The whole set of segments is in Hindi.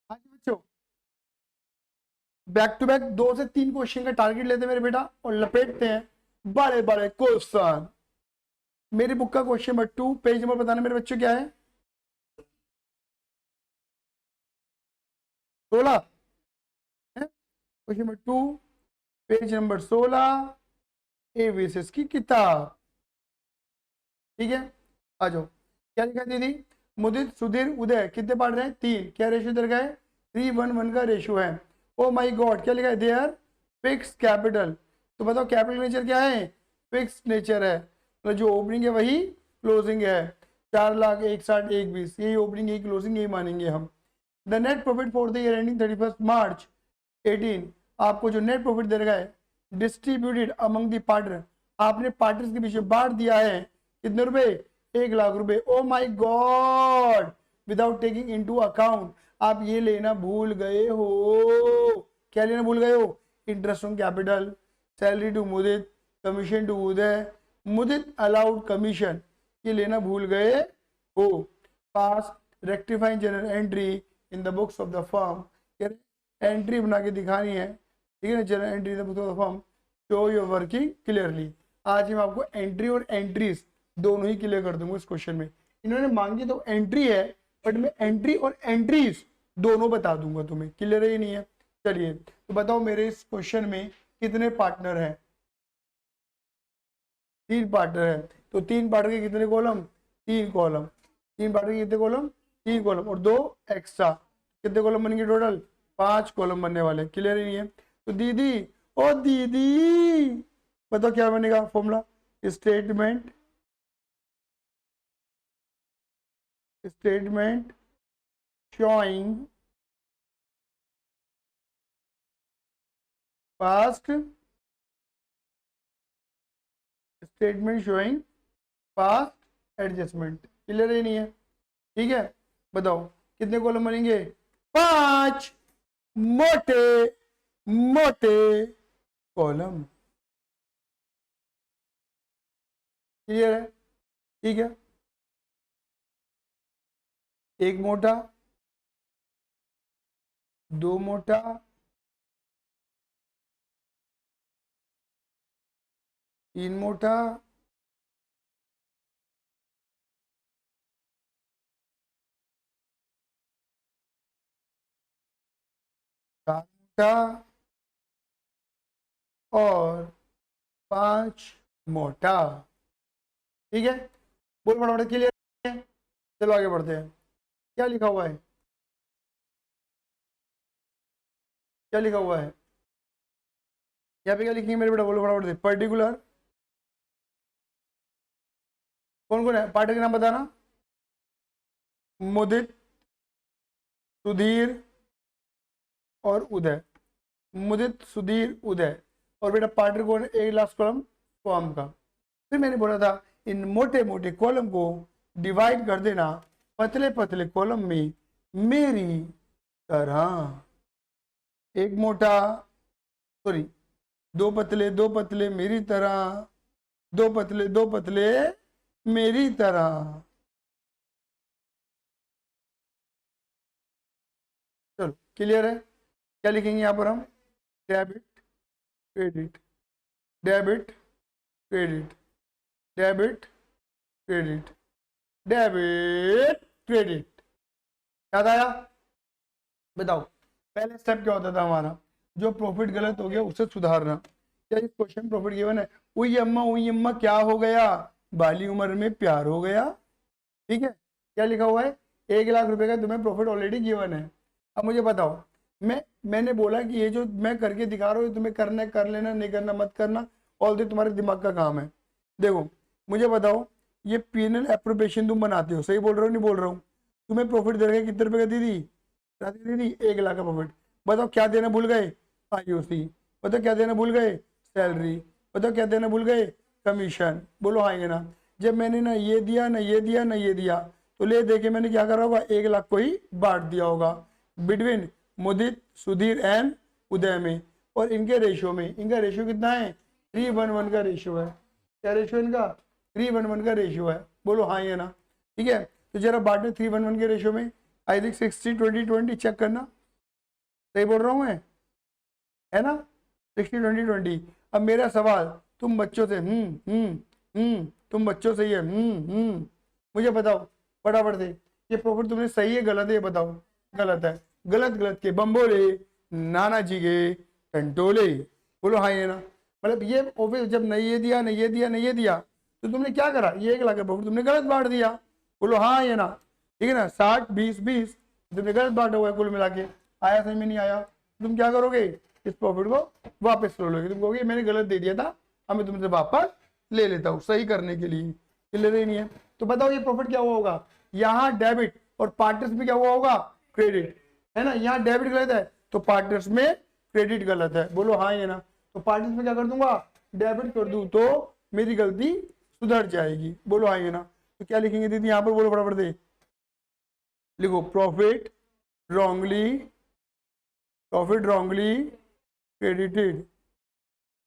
हाँ जी बच्चों, बैक टू बैक 2 से 3 क्वेश्चन का टारगेट लेते हैं मेरे बेटा और लपेटते हैं बड़े बड़े क्वेश्चन। मेरी बुक का क्वेश्चन नंबर 2, पेज नंबर बताना मेरे बच्चों क्या है? 16 है क्वेश्चन नंबर 2, पेज नंबर 16, एवीएसएस की किताब। ठीक है, आ जाओ। क्या लिखा दीदी? मुदित, सुधीर, उदय कितने पढ़ रहे हैं? 3। क्या रेशियो दे रखा है? 3:1 का रेशियो है। ओ माई गॉड, क्या लिखा है? They are fix capital. तो बताओ कैपिटल नेचर क्या है? फिक्स नेचर है। तो जो ओपनिंग है वही क्लोजिंग है। 4,61,60,120, यही ओपनिंग यही क्लोजिंग यही मानेंगे हम। The net profit for the year ending 31 March 18, आपको जो नेट प्रॉफिट दे रखा है डिस्ट्रीब्यूटेड अमंग दी पार्टनर, आपने पार्टनर्स के पीछे बांट दिया है कितने रुपए? 1,00,000 रुपए। Oh my god, without taking into account आप ये लेना भूल गए हो। क्या लेना भूल गए हो? Interest on capital, salary to Mudit, commission to Uday, Mudit allowed commission, ये लेना भूल गए हो। Pass rectifying journal entry in the books of the firm, entry बना के दिखानी है, ठीक है ना? Journal entry in the books of the firm show your working clearly. आज मैं आपको एंट्री और एंट्रीज दोनों ही क्लियर कर दूंगा इस क्वेश्चन में। इन्होंने मांगी तो एंट्री है, बट मैं एंट्री और एंट्रीज दोनों बता दूंगा तुम्हें। क्लियर है ही नहीं है? चलिए तो बताओ मेरे इस क्वेश्चन में कितने पार्टनर हैं? 3 पार्टनर है। तो 3 पार्टनर के कितने कॉलम? 3 कॉलम। 3 पार्टनर के कितने कॉलम? 3 कॉलम और 2 एक्स्ट्रा, कितने कॉलम बनेंगे टोटल? 5 कॉलम बनने वाले। क्लियर ही नहीं है? तो दीदी, ओ दीदी बताओ क्या बनेगा formula? Statement, statement showing past, statement showing past adjustment. Clear ही नहीं है? ठीक है, बताओ कितने कॉलम बनेंगे? 5 मोटे मोटे कॉलम। क्लियर है? ठीक है, एक मोटा, 2 मोटा, 3 मोटा, 4 मोटा और 5 मोटा। ठीक है, बोल फटाफट। क्लियर है? चलो आगे बढ़ते हैं। क्या लिखा हुआ है? क्या लिखा हुआ है यहाँ पे? क्या लिखेंगे मेरे बेटा? बोलो फटाफट से। पर्टिकुलर, कौन कौन है पार्टी के नाम बताना? मुदित, सुधीर और उदय। मुदित, सुधीर, उदय। और बेटा पार्टनर कौन है? एक लास्ट कॉलम फॉर्म का। फिर मैंने बोला था इन मोटे मोटे कॉलम को डिवाइड कर देना पतले पतले कॉलम में मेरी तरह। एक मोटा, सॉरी, 2 पतले मेरी तरह, 2 पतले मेरी तरह। चलो क्लियर है? क्या लिखेंगे यहाँ पर हम? Debit credit, debit credit, debit credit, debit credit. याद आया? बताओ पहले स्टेप क्या होता था हमारा? जो प्रॉफिट गलत हो गया उसे सुधारना। क्या इस क्वेश्चन प्रॉफिट गिवन है? उई अम्मा क्या हो गया? बाली उम्र में प्यार हो गया। ठीक है, क्या लिखा हुआ है? 1,00,000 रुपए का तुम्हें प्रॉफिट ऑलरेडी गिवन है। अब मुझे बताओ, मैंने बोला कि ये जो मैं करके दिखा रहा हूँ तुम्हें करना है कर लेना, नहीं करना मत करना, ऑल तुम्हारे दिमाग का काम है। देखो मुझे बताओ, ये पीएनएल एप्रोप्रिएशन तुम बनाते हो, सही बोल रहे हो नहीं बोल रहा हूँ? तुम्हें प्रॉफिट दे रहे कितने रुपए का दीदी? दीदी 1,00,000 का प्रॉफिट। बताओ क्या देना भूल गए? आईओसी। बताओ क्या देना भूल गए? सैलरी। बताओ क्या देना भूल गए? कमीशन। बोलो हाँ ये ना। जब मैंने ना ये दिया ना ये दिया ना ये दिया, तो ले दे के मैंने क्या करा होगा? 1,00,000 को ही बांट दिया होगा बिटवीन मुदित, सुधीर एंड उदय में। और इनके रेशियो में, इनका रेशियो कितना है? 3:1 का रेशियो है। क्या रेशियो इनका? 3:1 का रेशियो है। बोलो हाँ ये ना। ठीक है, तो जरा बांटने 3:1 के रेशियो में। आई थिंक 60-20-20 चेक करना। सही बोल रहा हूँ मैं, है ना? 60-20-20। अब मेरा सवाल, तुम बच्चों से तुम बच्चों से ये मुझे बताओ फटाफट से, ये प्रॉफिट तुमने सही है गलत है ये बताओ। गलत है। गलत गलत के बम्बोले, नाना जी के टंटोले। बोलो हाँ ये ना। मतलब ये ऑफिस जब नहीं ये दिया नहीं ये दिया नहीं ये दिया, तो तुमने क्या करा, ये 1 लाख का प्रॉफिट तुमने गलत बांट दिया। बोलो हाँ ये ना, ठीक है ना? 60-20-20 तुमने गलत बांटा हुआ है कुल मिला के। आया समझ में नहीं आया? तुम क्या करोगे, इस प्रॉफिट को वापस ले लोगे। तुम कहोगे मैंने गलत दे दिया था, अब मैं तुमसे वापस ले लेता हूँ सही करने के लिए। ले रही नहीं है तो बताओ ये प्रॉफिट क्या हुआ होगा? यहाँ डेबिट और पार्टनर्स में क्या हुआ होगा, क्रेडिट, है ना? यहाँ डेबिट गलत है तो पार्टनर्स में क्रेडिट गलत है। बोलो हाँ ये ना। तो पार्टनर्स में क्या कर दूंगा, डेबिट कर दूं तो मेरी गलती सुधर जाएगी। बोलो हाँ ये ना। तो क्या लिखेंगे दीदी यहाँ पर, बोलो फटाफट दे। लिखो profit wrongly credited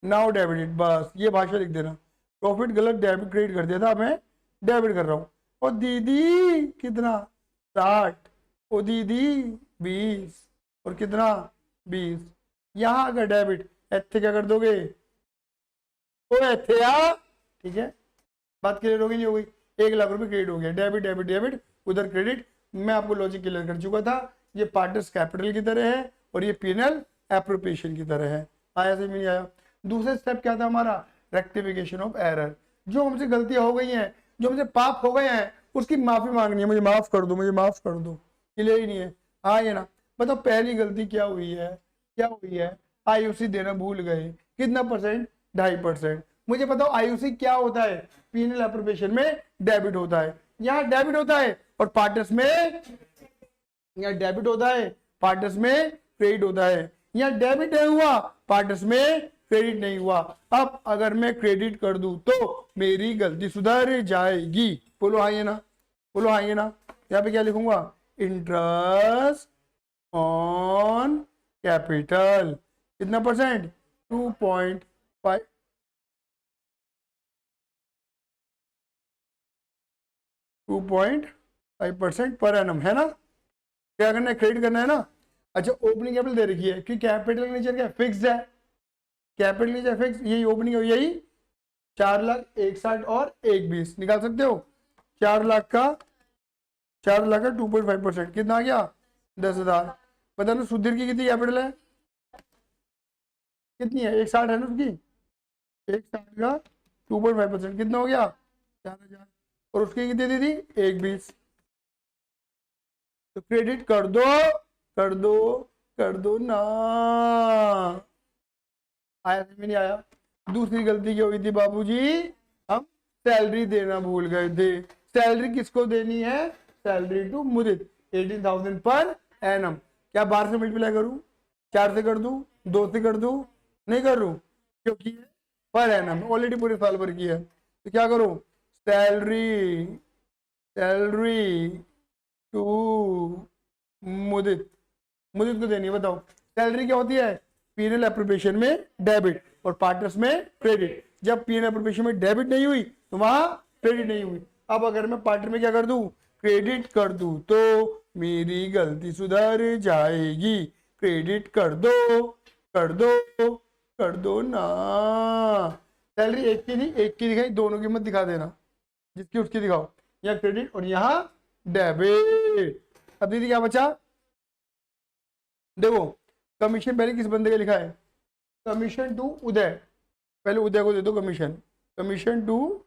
now debited. बस ये भाषा लिख देना। प्रॉफिट गलत डेबिट क्रेडिट कर दिया था, मैं डेबिट कर रहा हूँ। और दीदी कितना, 60। और दीदी 20। और कितना, 20। यहाँ अगर डेबिट ऐसे क्या कर दोगे, ओ ऐसे यार, ठीक है? बात क्लियर होगी नहीं हो गई? 1 लाख रुपए क्रेडिट हो गया, डेबिट डेबिट डेबिट, उधर क्रेडिट। मैं आपको लॉजिक क्लियर कर चुका था। ये पार्टनर्स कैपिटल की तरह है और ये पीएनएल एप्रोप्रिएशन की तरह है। आया समझ में नहीं आया? दूसरा स्टेप क्या था हमारा, रेक्टिफिकेशन ऑफ एरर। जो हमसे गलतियां हो गई हैं, जो हमसे पाप हो गए हैं, उसकी माफी मांगनी है। मुझे माफ कर दो, मुझे माफ कर दो। क्लियर ही नहीं है? हाँ ये ना। बताओ पहली गलती क्या हुई है, क्या हुई है? आईयूसी देना भूल गए। कितना परसेंट, 2.5%। मुझे बताओ आईयूसी क्या होता है, पीएनएल एप्रोप्रिएशन में डेबिट होता है। यहाँ डेबिट होता है और पार्टनर्स में, यहाँ डेबिट होता है पार्टनर्स में क्रेडिट होता है। यहाँ डेबिट नहीं हुआ, पार्टनर्स में क्रेडिट नहीं हुआ। अब अगर मैं क्रेडिट कर दूं तो मेरी गलती सुधर जाएगी। बोलो हाँ ये ना। बोलो हाँ ये ना। यहाँ पे क्या लिखूंगा, इंटरेस्ट ऑन कैपिटल कितना परसेंट, 2.5 2.5% पर एनम, है ना? क्या करना है, क्रेडिट करना है ना। अच्छा ओपनिंग कैपिटल दे रखी है कि कैपिटल का नेचर क्या फिक्स्ड है, कैपिटल नेचर फिक्स, यही ओपनिंग है, यही 4,61,60 और 1,20 निकाल सकते हो। 4 लाख का 2.5% कितना आ गया, 10,000। पता ना सुधीर की कितनी कैपिटल है, कितनी है, 1,60 है ना उसकी। 1,60 का 2.5% कितना हो गया, 4,000। और उसकी कितनी दी थी, 1,20। तो क्रेडिट कर दो कर दो कर दो ना। आया समझ में नहीं आया? दूसरी गलती क्या हुई थी बाबूजी, हम सैलरी देना भूल गए थे। सैलरी किसको देनी है, salary to Mudit, 18,000 per annum. क्या 12 से मल्टीप्लाई करूं, 4 से कर दूं, 2 से कर दूं, नहीं कर दूं क्योंकि पर एनम ऑलरेडी पूरे साल भर की है। तो क्या करूं, सैलरी टू मुदित, मुदित को देनी है। बताओ सैलरी क्या होती है, पीएनएल एप्रोप्रिएशन में डेबिट और पार्टनर्स में क्रेडिट। जब पीएनएल एप्रोप्रिएशन में डेबिट नहीं हुई तो वहां क्रेडिट नहीं हुई। अब अगर मैं पार्टनर में क्या कर दूं, क्रेडिट कर दूं तो मेरी गलती सुधर जाएगी। क्रेडिट कर दो कर दो कर दो ना। सैलरी एक की नहीं, एक की दिखाई, दोनों की मत दिखा देना, जिसकी उसकी दिखाओ। यहाँ क्रेडिट और यहाँ डेबिट। अब दीदी क्या बचा, देखो कमीशन पहले किस बंदे का लिखा है, कमीशन टू उदय, पहले उदय को दे दो कमीशन। कमीशन टू,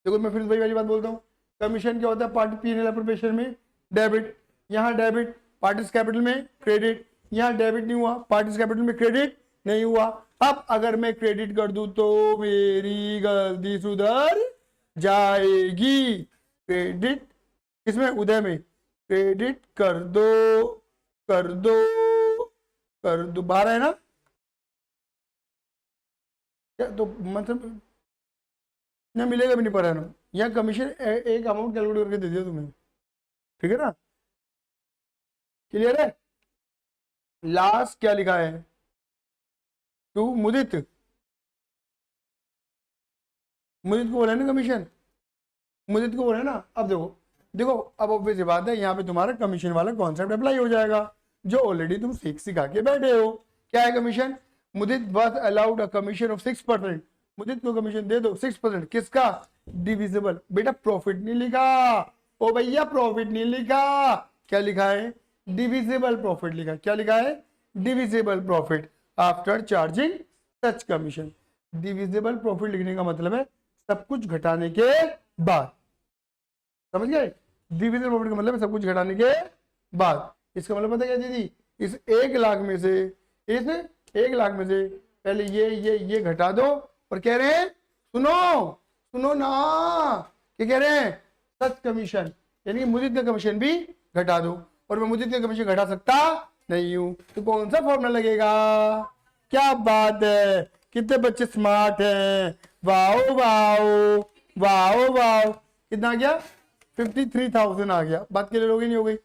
देखो मैं फिर वही वाली बात बोलता हूँ, कमीशन क्या होता है, पार्टी पीएनएल एप्रोप्रिएशन में डेबिट, यहाँ डेबिट पार्टीज कैपिटल में क्रेडिट, यहाँ डेबिट नहीं हुआ पार्टीज कैपिटल में क्रेडिट नहीं हुआ। अब अगर मैं क्रेडिट कर दूं तो मेरी गलती सुधर जाएगी। क्रेडिट इसमें उदय में क्रेडिट कर दो कर दो कर दो, 12 है ना क्या, तो मतलब ना मिलेगा भी नहीं पर एनम। यहाँ कमीशन एक अमाउंट कैलकुलेट करके दे दिया तुम्हें, ठीक है ना? क्लियर है? लास्ट क्या लिखा है, टू मुदित, मुदित को बोला है ना कमीशन, मुदित को बोला है ना। अब देखो देखो अब ऑब्वियस बात है यहाँ पे तुम्हारा कमीशन वाला कॉन्सेप्ट अप्लाई हो जाएगा। जो ऑलरेडी तुम सिखा के बैठे हो। क्या है commission? Mudit was allowed a commission of 6%। मुदित को कमीशन दे दो 6%। किसका? डिविजिबल। बेटा प्रॉफिट नहीं लिखा, ओ भैया प्रॉफिट नहीं लिखा, क्या लिखा है? डिविजिबल प्रॉफिट लिखा। क्या लिखा है? डिविजिबल प्रॉफिट आफ्टर चार्जिंग सच कमीशन। डिविजिबल प्रॉफिट लिखने का मतलब है सब कुछ घटाने के बाद। समझ गए? डिविजिबल प्रॉफिट का मतलब है सब कुछ घटाने के बाद। इसका मतलब पता क्या दीदी? इस 1 लाख में से, इस 1 लाख में से पहले ये घटा दो, और कह रहे हैं सुनो सुनो ना, क्या कह रहे हैं? सच कमीशन, यानी कि मुदित का कमीशन भी घटा दो। और मैं मुदित का कमीशन घटा सकता नहीं हूं, तो कौन सा फॉर्मूला लगेगा? क्या बात है, कितने बच्चे स्मार्ट हैं, वाओ वाओ वाओ वाओ। कितना आ गया? 53,000 आ गया। बात क्लियर हो गई नहीं हो गई?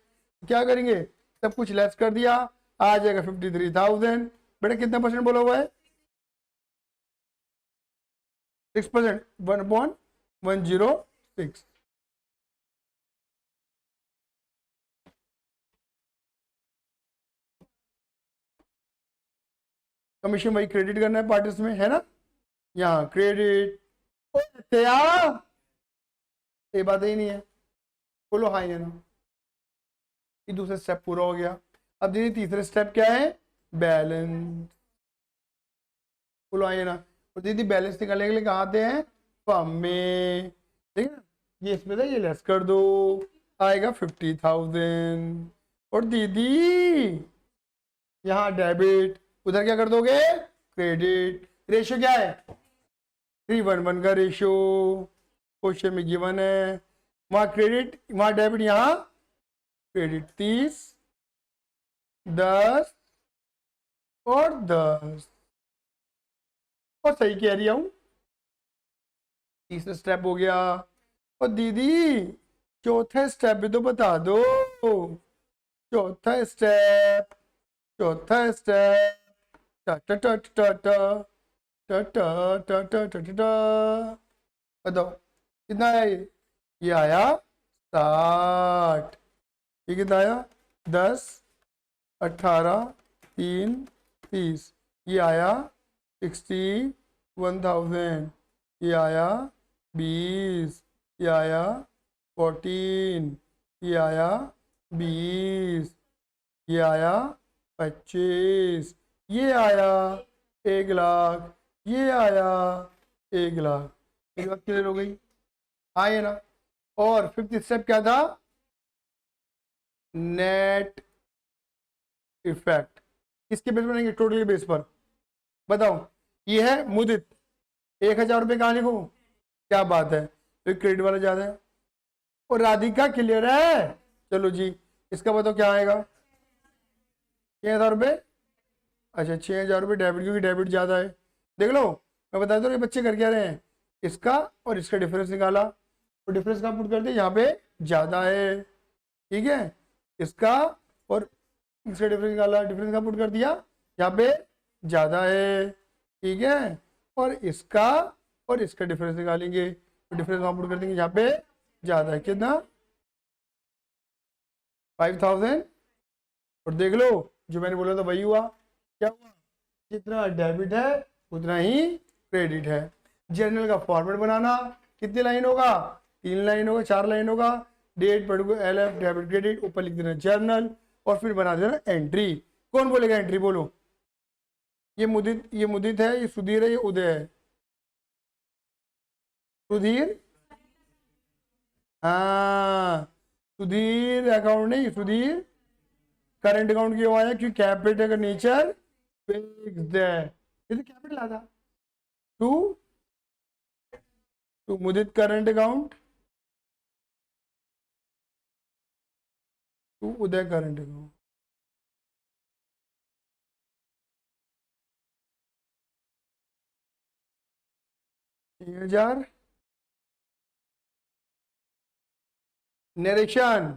क्या करेंगे? सब कुछ लेस कर दिया, आ जाएगा 53,000। बेटा कितना परसेंट बोला हुआ है? 6%। 1.106। कमीशन वही क्रेडिट करना है पार्टीज में, है ना? यहाँ क्रेडिट। ये बात ही नहीं है, बोलो हाँ या ना। ये दूसरा स्टेप पूरा हो गया। अब दीदी तीसरा स्टेप क्या है? बैलेंस। बोलो हाँ या ना। और दीदी बैलेंस निकालने के लिए कहाँ आते हैं? फॉर्म में। ठीक है, ये इसमें था, ये लेस कर दो, आएगा 50,000। और दीदी यहाँ डेबिट, उधर क्या कर दोगे? क्रेडिट। रेशियो क्या है? 3:1 का रेशियो क्वेश्चन में गिवन है। वहां क्रेडिट, वहां डेबिट, यहाँ क्रेडिट। 30, 10 और 10। और सही कह रही हूं। तीसरा स्टेप हो गया। और दीदी चौथा स्टेप भी तो बता दो। चौथा स्टेप, चौथा स्टेप, टा टा टा टा टा टा टा टा टा टा टा। बताओ कितना आया ये आया 60। ये कितना आया? 10, 18, 3, 30। ये आया 61,000। ये आया 20। ये आया 14। ये आया 20। ये आया 25। ये आया 1 लाख। ये आया 1 लाख। एक बात क्लियर हो गई? हाँ ये ना। और फिफ्थ स्टेप क्या था? Net effect. किसके बेस पर बनेंगे? टोटल बेस पर। बताओ, ये है मुदित, 1,000 रुपये कहाँ लिखूं? क्या बात है, तो क्रेडिट वाला ज्यादा है। और राधिका क्लियर है? चलो जी, इसका बताओ क्या आएगा? 6,000 रुपये। अच्छा 6,000 रुपये डेबिट, क्योंकि डेबिट ज्यादा है। देख लो, मैं बता दूँ ये बच्चे कर क्या रहे हैं, इसका और इसका डिफरेंस निकाला, और डिफरेंस का पुट कर दिया, यहाँ पे ज्यादा है। ठीक है, इसका और इसका डिफरेंस निकाला, डिफरेंस का पुट कर दिया, यहाँ पे ज्यादा है। ठीक है, और इसका और इसका डिफरेंस निकालेंगे, तो डिफरेंस का पुट कर देंगे, यहाँ पे ज्यादा है। कितना? 5,000। और देख लो, जो मैंने बोला था वही हुआ। क्या हुआ? जितना डेबिट है उतना ही क्रेडिट है। जर्नल का फॉर्मेट बनाना, कितनी लाइन होगा? 3 लाइन होगा, 4 लाइन होगा। Date particular L F debit credit, ऊपर लिख देना जर्नल, और फिर बना देना एंट्री। कौन बोलेगा एंट्री? बोलो। ये मुदित है, ये सुधीर है, ये उदय है। सुधीर, हाँ सुधीर अकाउंट नहीं, सुधीर करंट अकाउंट क्यों आया? क्योंकि कैपिटल का नेचर फिक्स्ड है, ये तो कैपिटल आता। To to Mudit current account, to Uday current account. 3,000 narration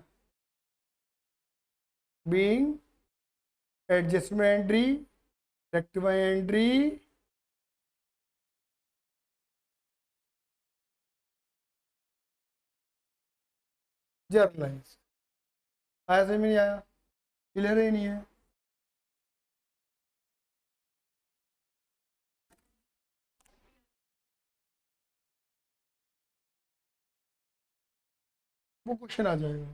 being adjustment entry, rectify entry, journalise. आया समझ में नहीं आया? क्लियर ही नहीं है? वो क्वेश्चन आ जाएगा,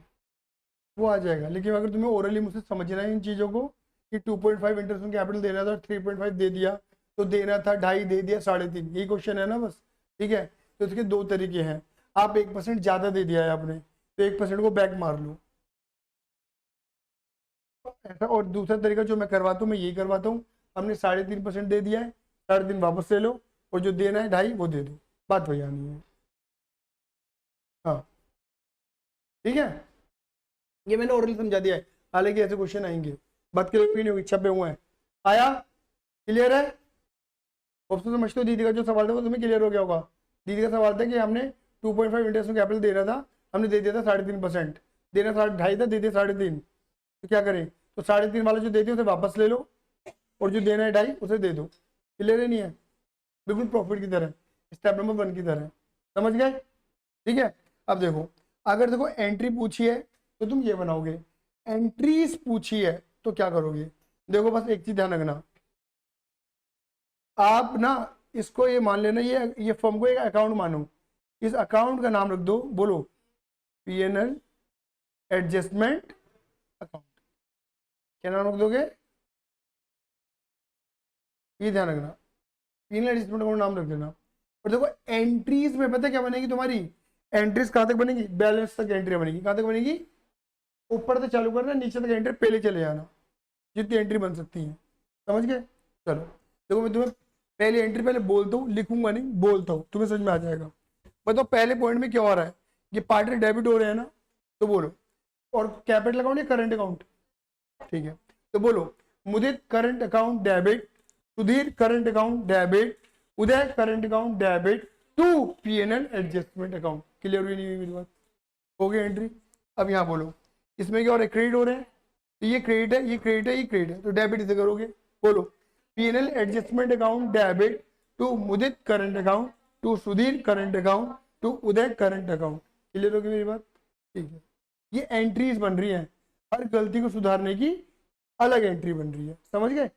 वो आ जाएगा। लेकिन अगर तुम्हें ओरली मुझसे समझना है इन चीज़ों को कि 2.5 इंटरेस्ट ऑन कैपिटल देना था, 3.5 दे दिया, तो देना था 2.5 दे दिया 3.5, यही क्वेश्चन है ना बस। ठीक है, तो इसके दो तरीके हैं। आप 1% ज़्यादा दे दिया है आपने, तो 1% को बैक मार लो ऐसा। और दूसरा तरीका जो मैं करवाता हूँ, मैं यही करवाता हूँ, हमने 3.5% दे दिया है, 3.5 वापस ले लो, और जो देना है 2.5 वो दे दो, बात वही आनी है। हाँ ठीक है, ये मैंने ओरली समझा दिया है, हालांकि ऐसे क्वेश्चन आएंगे, बात क्लियर नहीं होगी, छपे हुए हैं। आया, क्लियर है? ऑप्शन समझते हो? दीदी का जो सवाल था वो तुम्हें क्लियर हो गया होगा। दीदी का सवाल था कि हमने 2.5 इंटरेस्ट कैपिटल देना था, हमने दे दिया था 3.5%, देना 2.5 था, दे दिया 3.5, तो क्या करें? तो 3.5 वाला जो देते उसे वापस ले लो, और जो देना है 2.5 उसे दे दो। क्लियर है नहीं है? बिल्कुल प्रॉफिट की तरह, स्टेप नंबर 1 की तरह, समझ गए? ठीक है, अब देखो, अगर देखो एंट्री पूछी है तो तुम ये बनाओगे, एंट्रीज पूछी है तो क्या करोगे? देखो बस एक चीज ध्यान रखना, आप ना इसको ये मान लेना, ये फर्म को एक अकाउंट मानो, इस अकाउंट का नाम रख दो, बोलो पीएनएल एडजस्टमेंट अकाउंट। क्या नाम रख दोगे? ये ध्यान रखना, पीएनएल एडजस्टमेंट अकाउंट नाम रख देना। और देखो एंट्रीज में पता क्या बनेगी तुम्हारी? एंट्रीज कहाँ तक बनेगी? बैलेंस तक एंट्री बनेगी। कहाँ तक बनेगी? ऊपर से चालू करना, नीचे तक एंट्री पहले चले जाना, जितनी एंट्री बन सकती है। समझ गए? चलो देखो, मैं तुम्हें पहली एंट्री पहले बोलता हूँ, लिखूंगा नहीं, बोलता हूँ, तुम्हें समझ में आ जाएगा। बताओ पहले पॉइंट में क्या हो रहा है? ये पार्टनर डेबिट हो रहे हैं ना, तो बोलो। और कैपिटल अकाउंट या करंट अकाउंट? ठीक है, तो बोलो Mudit current account debit, Sudhir current account debit, Uday current account debit to PNL adjustment account. Clear हुई नहीं हुई मेरी बात? हो गई एंट्री। अब यहाँ बोलो, इसमें क्या हो रहा है? क्रेडिट हो रहे हैं, तो ये क्रेडिट है, ये क्रेडिट है, ये क्रेडिट है, तो डेबिट इसे करोगे। बोलो PNL adjustment account debit to Mudit current account to Sudhir current account to Uday current account. Clear होगी मेरी बात? ठीक है, ये एंट्रीज बन रही हैं, हर गलती को सुधारने की अलग एंट्री बन रही है। समझ गए?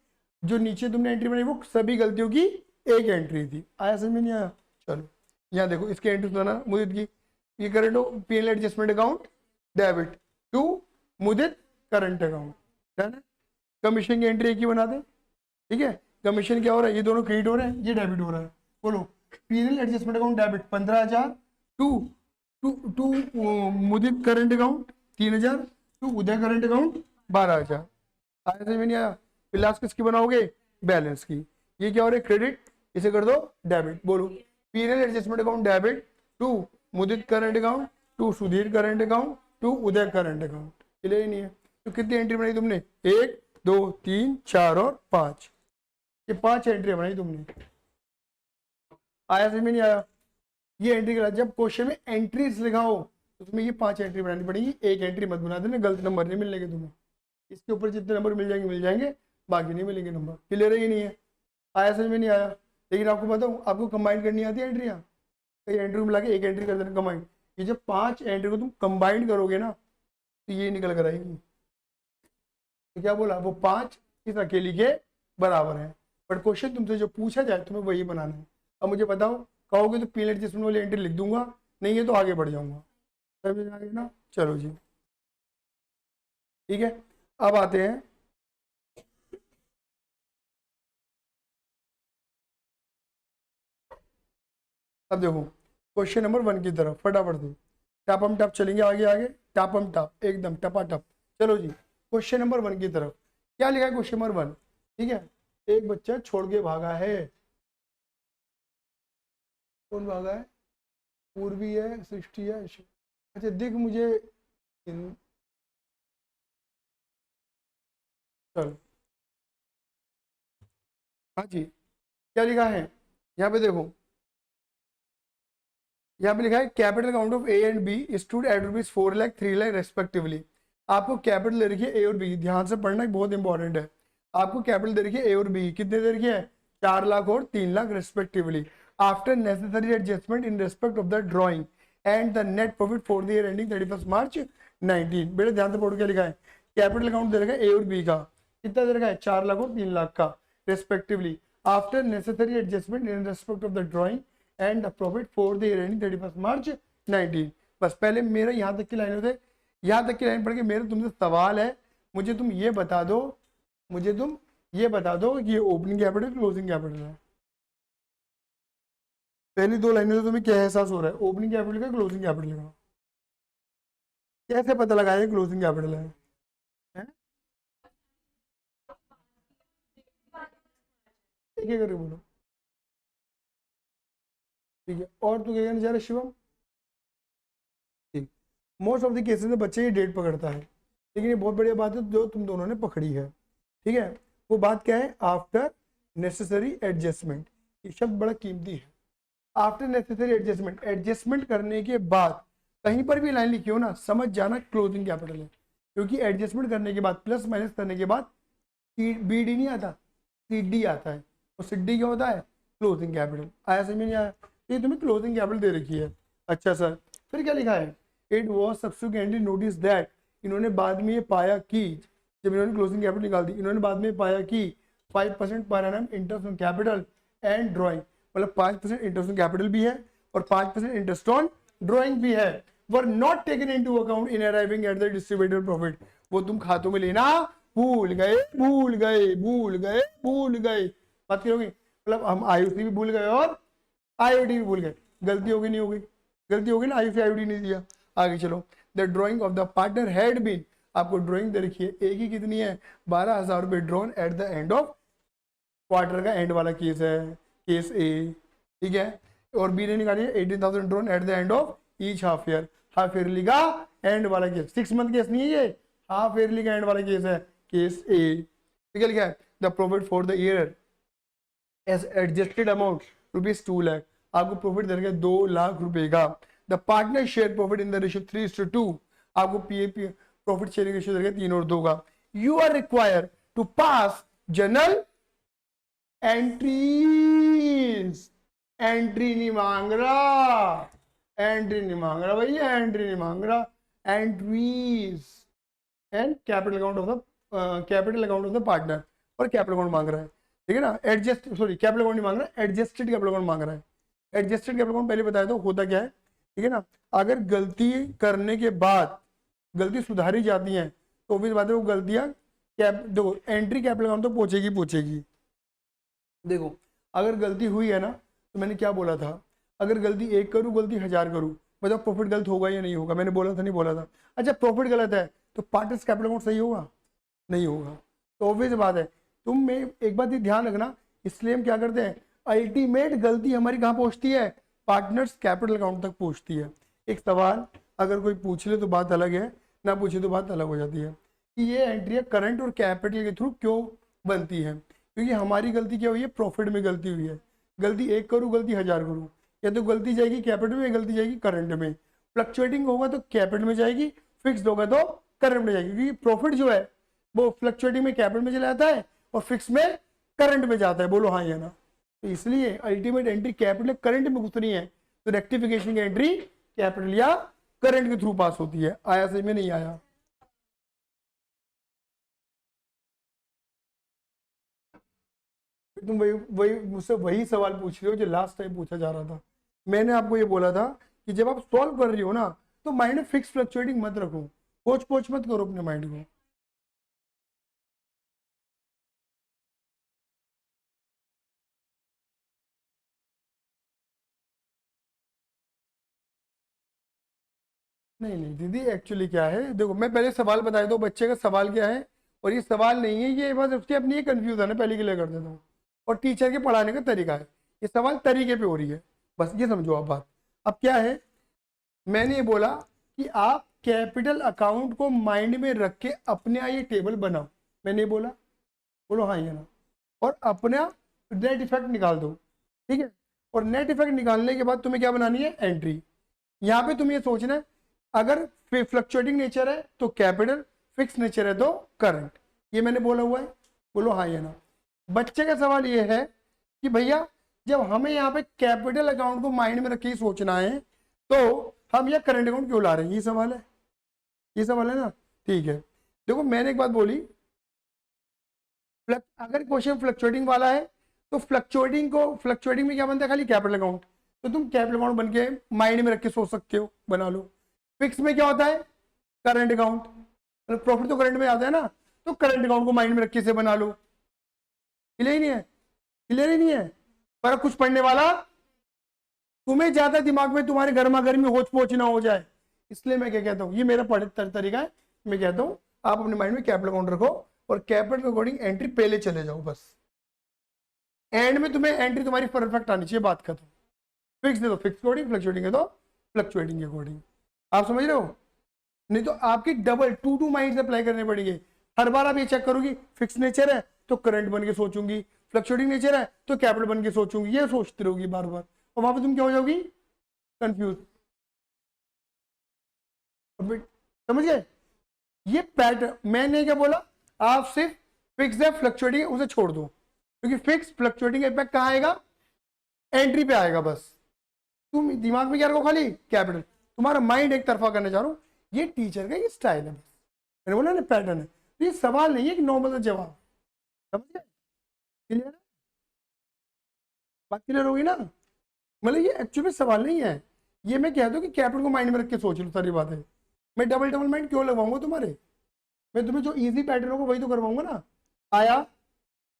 जो नीचे तुमने एंट्री बनाई वो सभी गलतियों की एक एंट्री थी। आया समझ में नहीं आया? चलो यहाँ देखो, इसकी एंट्री सुधारना, मुदित की, ये करंट हो PNL adjustment account debit to Mudit current account, है ना? कमीशन की एंट्री एक ही बना दे। ठीक है, कमीशन क्या हो रहा है? ये दोनों क्रेडिट हो रहे हैं, ये डेबिट हो रहा है। बोलो PNL adjustment account debit 15,000 to to to Mudit current account 3,000 to Uday current account 12,000। आया समझ में नहीं आया? फिर लास्ट किसकी बनाओगे? बैलेंस की। ये क्या हो रहा है? क्रेडिट, इसे कर दो डेबिट। बोलो PNL adjustment account debit to Mudit current account to Sudhir current account to Uday current account. Clear ही नहीं है? तो कितनी एंट्री बनाई तुमने? 1 2 3 4 और 5, ये 5 एंट्री बनाई तुमने। आया समझ में नहीं आया? ये एंट्री के जब क्वेश्चन में एंट्रीज लिखा हो तो तुम्हें ये 5 एंट्री बनानी पड़ेगी, एक एंट्री मत बना देना, गलत नंबर नहीं मिलेंगे तुम्हें। इसके ऊपर जितने नंबर मिल जाएंगे, बाकी नहीं मिलेंगे नंबर। क्लियर है कि नहीं है? आया समझ में नहीं आया? लेकिन आपको बताऊँ, आपको कंबाइन करनी आती है एंट्रियाँ, कई एंट्री मिला के एक एंट्री कर देना कंबाइन। ये जब 5 एंट्री को तुम कंबाइंड करोगे ना, तो ये निकल कर आएगी। तो क्या बोला? वो 5 इस अकेली के बराबर है। बट क्वेश्चन तुमसे जो पूछा जाए तुम्हें वही बनाना है। अब मुझे बताओ, कहोगे तो पीएनएल एडजस्टमेंट वाली एंट्री लिख दूंगा, नहीं है तो आगे बढ़ जाऊंगा। समझ में आ गया ना? चलो जी, ठीक है, अब आते हैं अब देखो क्वेश्चन नंबर 1 की तरफ, फटाफट से टपम टप चलेंगे, आगे आगे टपम टप, एकदम टपा टप। चलो जी, क्वेश्चन नंबर 1 की तरफ। क्या लिखा है क्वेश्चन नंबर 1? ठीक है, एक बच्चा छोड़ के भागा है। कौन भागा है? पूर्वी है, सृष्टि है। अच्छा दिख मुझे चलो, हाँ जी, क्या लिखा है यहाँ पे? देखो यहाँ पे लिखा है capital account of A and B stood at ₹4 lakh 3 lakh respectively. आपको कैपिटल दे रखी है ए और बी, ध्यान से पढ़ना, बहुत इंपॉर्टेंट है। आपको कैपिटल दे रखी है ए और बी, कितने दे रखी है? 4 लाख और 3 lakh respectively. After necessary adjustment in respect of the drawing and the net profit for the year ending 31 मार्च 19। बेटा ध्यान से पढ़ो क्या लिखा है। कैपिटल अकाउंट दे रखा है ए और बी का, कितना दे रखा है? 4 लाख और 3 लाख का respectively. After necessary adjustment in respect of the drawing and the profit for the year ending 31 मार्च 19। बस पहले मेरा यहाँ तक की लाइन होते, यहाँ तक की लाइन पढ़ के मेरा तुमसे सवाल है, मुझे तुम ये बता दो, मुझे तुम ये बता दो कि ये ओपनिंग कैपिटल क्लोजिंग कैपिटल है। पहली दो लाइनों से तुम्हें क्या एहसास हो रहा है, ओपनिंग कैपिटल का क्लोजिंग कैपिटल का? कैसे पता लगाया क्लोजिंग कैपिटल है? एक एक करके बोलो। ठीक है, और तू क्या कहना चाह रहा है शिवम? ठीक, मोस्ट ऑफ द केसेस में बच्चे ये डेट पकड़ता है, लेकिन ये बहुत बढ़िया बात है जो तुम दोनों ने पकड़ी है। ठीक है, वो बात क्या है, आफ्टर नेसेसरी एडजस्टमेंट। ये शब्द बड़ा कीमती है, आफ्टर नेसेसरी एडजस्टमेंट। एडजस्टमेंट करने के बाद कहीं पर भी लाइन लिखी हो ना, समझ जाना क्लोजिंग कैपिटल है, क्योंकि एडजस्टमेंट करने के बाद प्लस माइनस करने के बाद बी डी नहीं आता, सी डी आता है, और सी डी क्या होता है, क्लोजिंग कैपिटल। आया समझ में नहीं आया? ये तुम्हें क्लोजिंग कैपिटल दे रखी है। अच्छा सर, फिर क्या लिखा है, it was subsequently notice that, इन्होंने बाद में ये पाया कि, जब इन्होंने क्लोजिंग कैपिटल निकाल दी, इन्होंने बाद में पाया कि 5% per annum interest on capital and drawing, मतलब 5% इंटरेस्ट ऑन कैपिटल भी है और 5% इंटरेस्ट ऑन ड्राइंग भी है, were not taken into account in arriving at the distributed profit. वो तुम खातों में लेना भूल गए, भूल गए, भूल गए, भूल गए। बात करोगे, मतलब हम आईओसी भी भूल गए और आईओडी भी भूल गए। गलती होगी नहीं होगी? गलती होगी ना, आईओसी आईओडी नहीं दिया। आगे चलो, the drawing of the partner had been, आपको ड्राइंग दे रखी है, एक ही कितनी है, 12,000 रुपये drawn at the end of quarter का एंड वाला केस है, केस ए। ठीक है, और बी ने निकाली है 18,000 drawn at the end of each half year, half yearly का एंड वाला केस। 6 मंथ केस नहीं है ये, हाफ ईयरली का एंड वाला केस है, केस ए। ठीक है, लिखा है the profit for the year as adjusted amount rupees 2 lakh, आपको प्रॉफिट दे रखा है 2 लाख रुपए का। The partner share profit in the ratio 3:2, आपको पीएपी प्रॉफिट शेयरिंग रेशियो दे रखा है 3:2 का। You are required to pass journal entries, entry नहीं मांग रहा, एंट्री नहीं मांग रहा भैया, एंट्री नहीं मांग रहा, entries and capital account of the capital account of the partner, और कैपिटल अकाउंट मांग रहा है। ठीक है ना, एडजस्ट, सॉरी कैपिटल अकाउंट नहीं मांग रहा है, एडजस्टेड कैपिटल अकाउंट मांग रहा है। एडजस्टेड कैपिटल अकाउंट पहले बताया तो होता क्या है, ठीक है ना, अगर गलती करने के बाद गलती सुधारी जाती है तो भी बात है, वो गलतियां देखो एंट्री कैपिटल अकाउंट तो पहुंचेगी पहुंचेगी। देखो अगर गलती हुई है ना, तो मैंने क्या बोला था, अगर गलती 1 करूँ गलती 1000 करूँ, बताओ प्रॉफिट गलत होगा या नहीं होगा? मैंने बोला था नहीं बोला था? अच्छा प्रॉफिट गलत है तो पार्टनर्स कैपिटल अकाउंट सही होगा? नहीं होगा। तो ऑब्वियस बात है, तुम में एक बात ही ध्यान रखना, इसलिए हम क्या करते हैं, अल्टीमेट गलती हमारी कहाँ पहुंचती है, पार्टनर्स कैपिटल अकाउंट तक पहुंचती है। एक सवाल अगर कोई पूछ ले तो बात अलग है, ना पूछे तो बात अलग हो जाती है कि ये एंट्रियाँ करंट और कैपिटल के थ्रू क्यों बनती है, क्योंकि हमारी गलती क्या हुई है, प्रॉफिट में गलती हुई है। गलती 1 करूँ गलती 1000 करूँ, या तो गलती जाएगी कैपिटल में, गलती जाएगी करंट में। फ्लक्चुएटिंग होगा तो कैपिटल में जाएगी, फिक्स होगा तो करंट में जाएगी, क्योंकि प्रॉफिट जो है वो फ्लक्चुएटिंग में कैपिटल में चला जाता है और फिक्स में करंट में जाता है। बोलो हाँ या ना? तो इसलिए अल्टीमेट एंट्री कैपिटल करंट में घुस रही है, तो रेक्टिफिकेशन की एंट्री कैपिटल या करंट के थ्रू पास होती है। आया समझ में? नहीं आया? तुम वही वही मुझसे वही सवाल पूछ रहे हो जो लास्ट टाइम पूछा जा रहा था। मैंने आपको ये बोला था कि जब आप सॉल्व कर रही हो ना, तो माइंड में फिक्स फ्लक्चुएटिंग मत रखो, पोच पोच मत करो अपने माइंड को। नहीं नहीं दीदी, एक्चुअली क्या है, देखो मैं पहले सवाल बताया दो बच्चे का सवाल क्या है, और ये सवाल नहीं है, ये बस उसकी अपनी ये कंफ्यूजन है, पहले क्लियर कर देता हूँ। और टीचर के पढ़ाने का तरीका है, ये सवाल तरीके पे हो रही है, बस ये समझो आप बात। अब क्या है, मैंने ये बोला कि आप कैपिटल अकाउंट को माइंड में रख के अपने यहाँ ये टेबल बनाओ, मैंने ये बोला, बोलो हाँ या ना, और अपना नेट इफेक्ट निकाल दो। ठीक है, और नेट इफेक्ट निकालने के बाद तुम्हें क्या बनानी है, एंट्री। यहाँ पे तुम्हें ये सोचना है, अगर फ्लक्चुएटिंग नेचर है तो कैपिटल, फिक्स नेचर है तो करंट, ये मैंने बोला हुआ है। बोलो हाँ या ना? बच्चे का सवाल ये है कि भैया जब हमें यहाँ पे कैपिटल अकाउंट को माइंड में रख के ही सोचना है, तो हम यह करंट अकाउंट क्यों ला रहे हैं, ये सवाल है, ये सवाल है ना? ठीक है, देखो मैंने एक बात बोली, अगर क्वेश्चन फ्लक्चुएटिंग वाला है तो फ्लक्चुएटिंग में क्या बनता है, खाली कैपिटल अकाउंट, तो तुम कैपिटल अकाउंट बन के माइंड में रख के सोच सकते हो, बना लो। फिक्स में क्या होता है, करंट अकाउंट, मतलब प्रॉफिट तो करंट में आता है ना, तो करंट अकाउंट को माइंड में रख के से बना लो। क्लियर ही नहीं है, क्लियर ही नहीं है। पर कुछ पढ़ने वाला तुम्हें ज्यादा दिमाग में तुम्हारे गर्मा गर्मी होच पोच ना हो जाए, इसलिए मैं क्या कहता हूँ, ये मेरा पढ़े तरीका है। मैं कहता हूँ आप अपने माइंड में कैपिटल अकाउंट रखो और कैपिटल के अकॉर्डिंग एंट्री पहले चले जाओ बस। एंड में तुम्हें एंट्री तुम्हारी परफेक्ट आनी चाहिए, बात खत्म। फिक्स दे दो फिक्स अकॉर्डिंग, फ्लक्चुएटिंग है तो फ्लक्चुएटिंग के अकॉर्डिंग। आप समझ रहे हो, नहीं तो आपकी डबल टू माइंड अप्लाई करने पड़ेंगे। हर बार आप ये चेक करोगी फिक्स नेचर है तो करंट बन के सोचूंगी, फ्लक्चुएटिंग नेचर है तो कैपिटल बन के सोचूंगी, ये सोचती रहोगी बार बार, और वहां पर तुम क्या हो जाओगी, कंफ्यूज। समझ गए, ये पैटर्न मैंने क्या बोला, आप सिर्फ फिक्स है फ्लक्चुएटिंग उसे छोड़ दो, क्योंकि फिक्स फ्लक्चुएटिंग इम्पैक्ट कहां आएगा, एंट्री पे आएगा बस। तुम दिमाग में क्या रखो, खाली कैपिटल, तुम्हारा माइंड एक तरफा करने जा रहा हूं, ये टीचर का ये स्टाइल है बस। मैंने बोला ना पैटर्न है, तो ये सवाल नहीं है कि नॉर्मल जवाब। समझ गए, क्लियर है, बात क्लियर होगी ना। मतलब ये एक्चुअली सवाल नहीं है, ये मैं कह दूं कि कैपिटल को माइंड में रख के सोच लो सारी बातें। मैं डबल डबल माइंड क्यों लगवाऊंगा तुम्हारे, मैं तुम्हें जो इजी पैटर्न होगा वही तो करवाऊंगा ना। आया,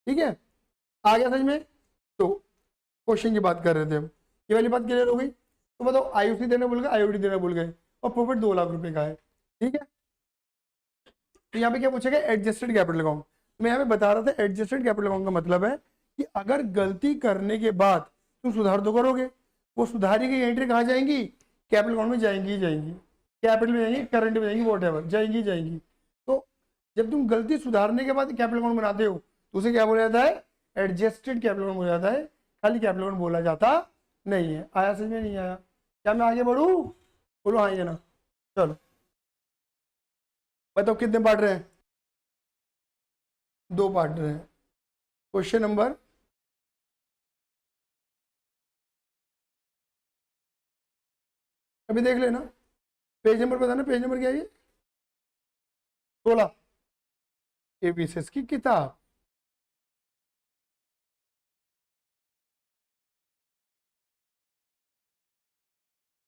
ठीक है, आ गया समझ में। तो क्वेश्चन की बात कर रहे थे हम, ये वाली बात क्लियर हो गई। तो बताओ आईओसी देना भूल गए, आईओडी देना भूल गए, और प्रॉफिट 2 लाख रुपए का है, ठीक है। तो यहाँ पे क्या पूछेगा, एडजस्टेड कैपिटल अकाउंट। मैं यहाँ पे बता रहा था एडजस्टेड कैपिटल अकाउंट का मतलब है कि अगर गलती करने के बाद तुम सुधार तो करोगे, वो सुधारी गई एंट्री कहाँ जाएंगी, कैपिटल अकाउंट में जाएंगी ही जाएंगी, कैपिटल में जाएंगी, करंट में जाएंगी, वॉट एवर जाएंगी जाएंगी। तो जब तुम गलती सुधारने के बाद कैपिटल अकाउंट बनाते हो तो उसे क्या बोला जाता है, एडजस्टेड कैपिटल अकाउंट बोला जाता है, खाली कैपिटल अकाउंट बोला जाता नहीं है। आया समझ में, नहीं आया, क्या मैं आगे बढ़ू, बोलो हाँ या ना। चलो बताओ कितने पार्ट रहे हैं, 2 पार्ट रहे हैं। क्वेश्चन नंबर अभी देख लेना, पेज नंबर बताना, पेज नंबर क्या है ये, 16, एबीसीएस की किताब।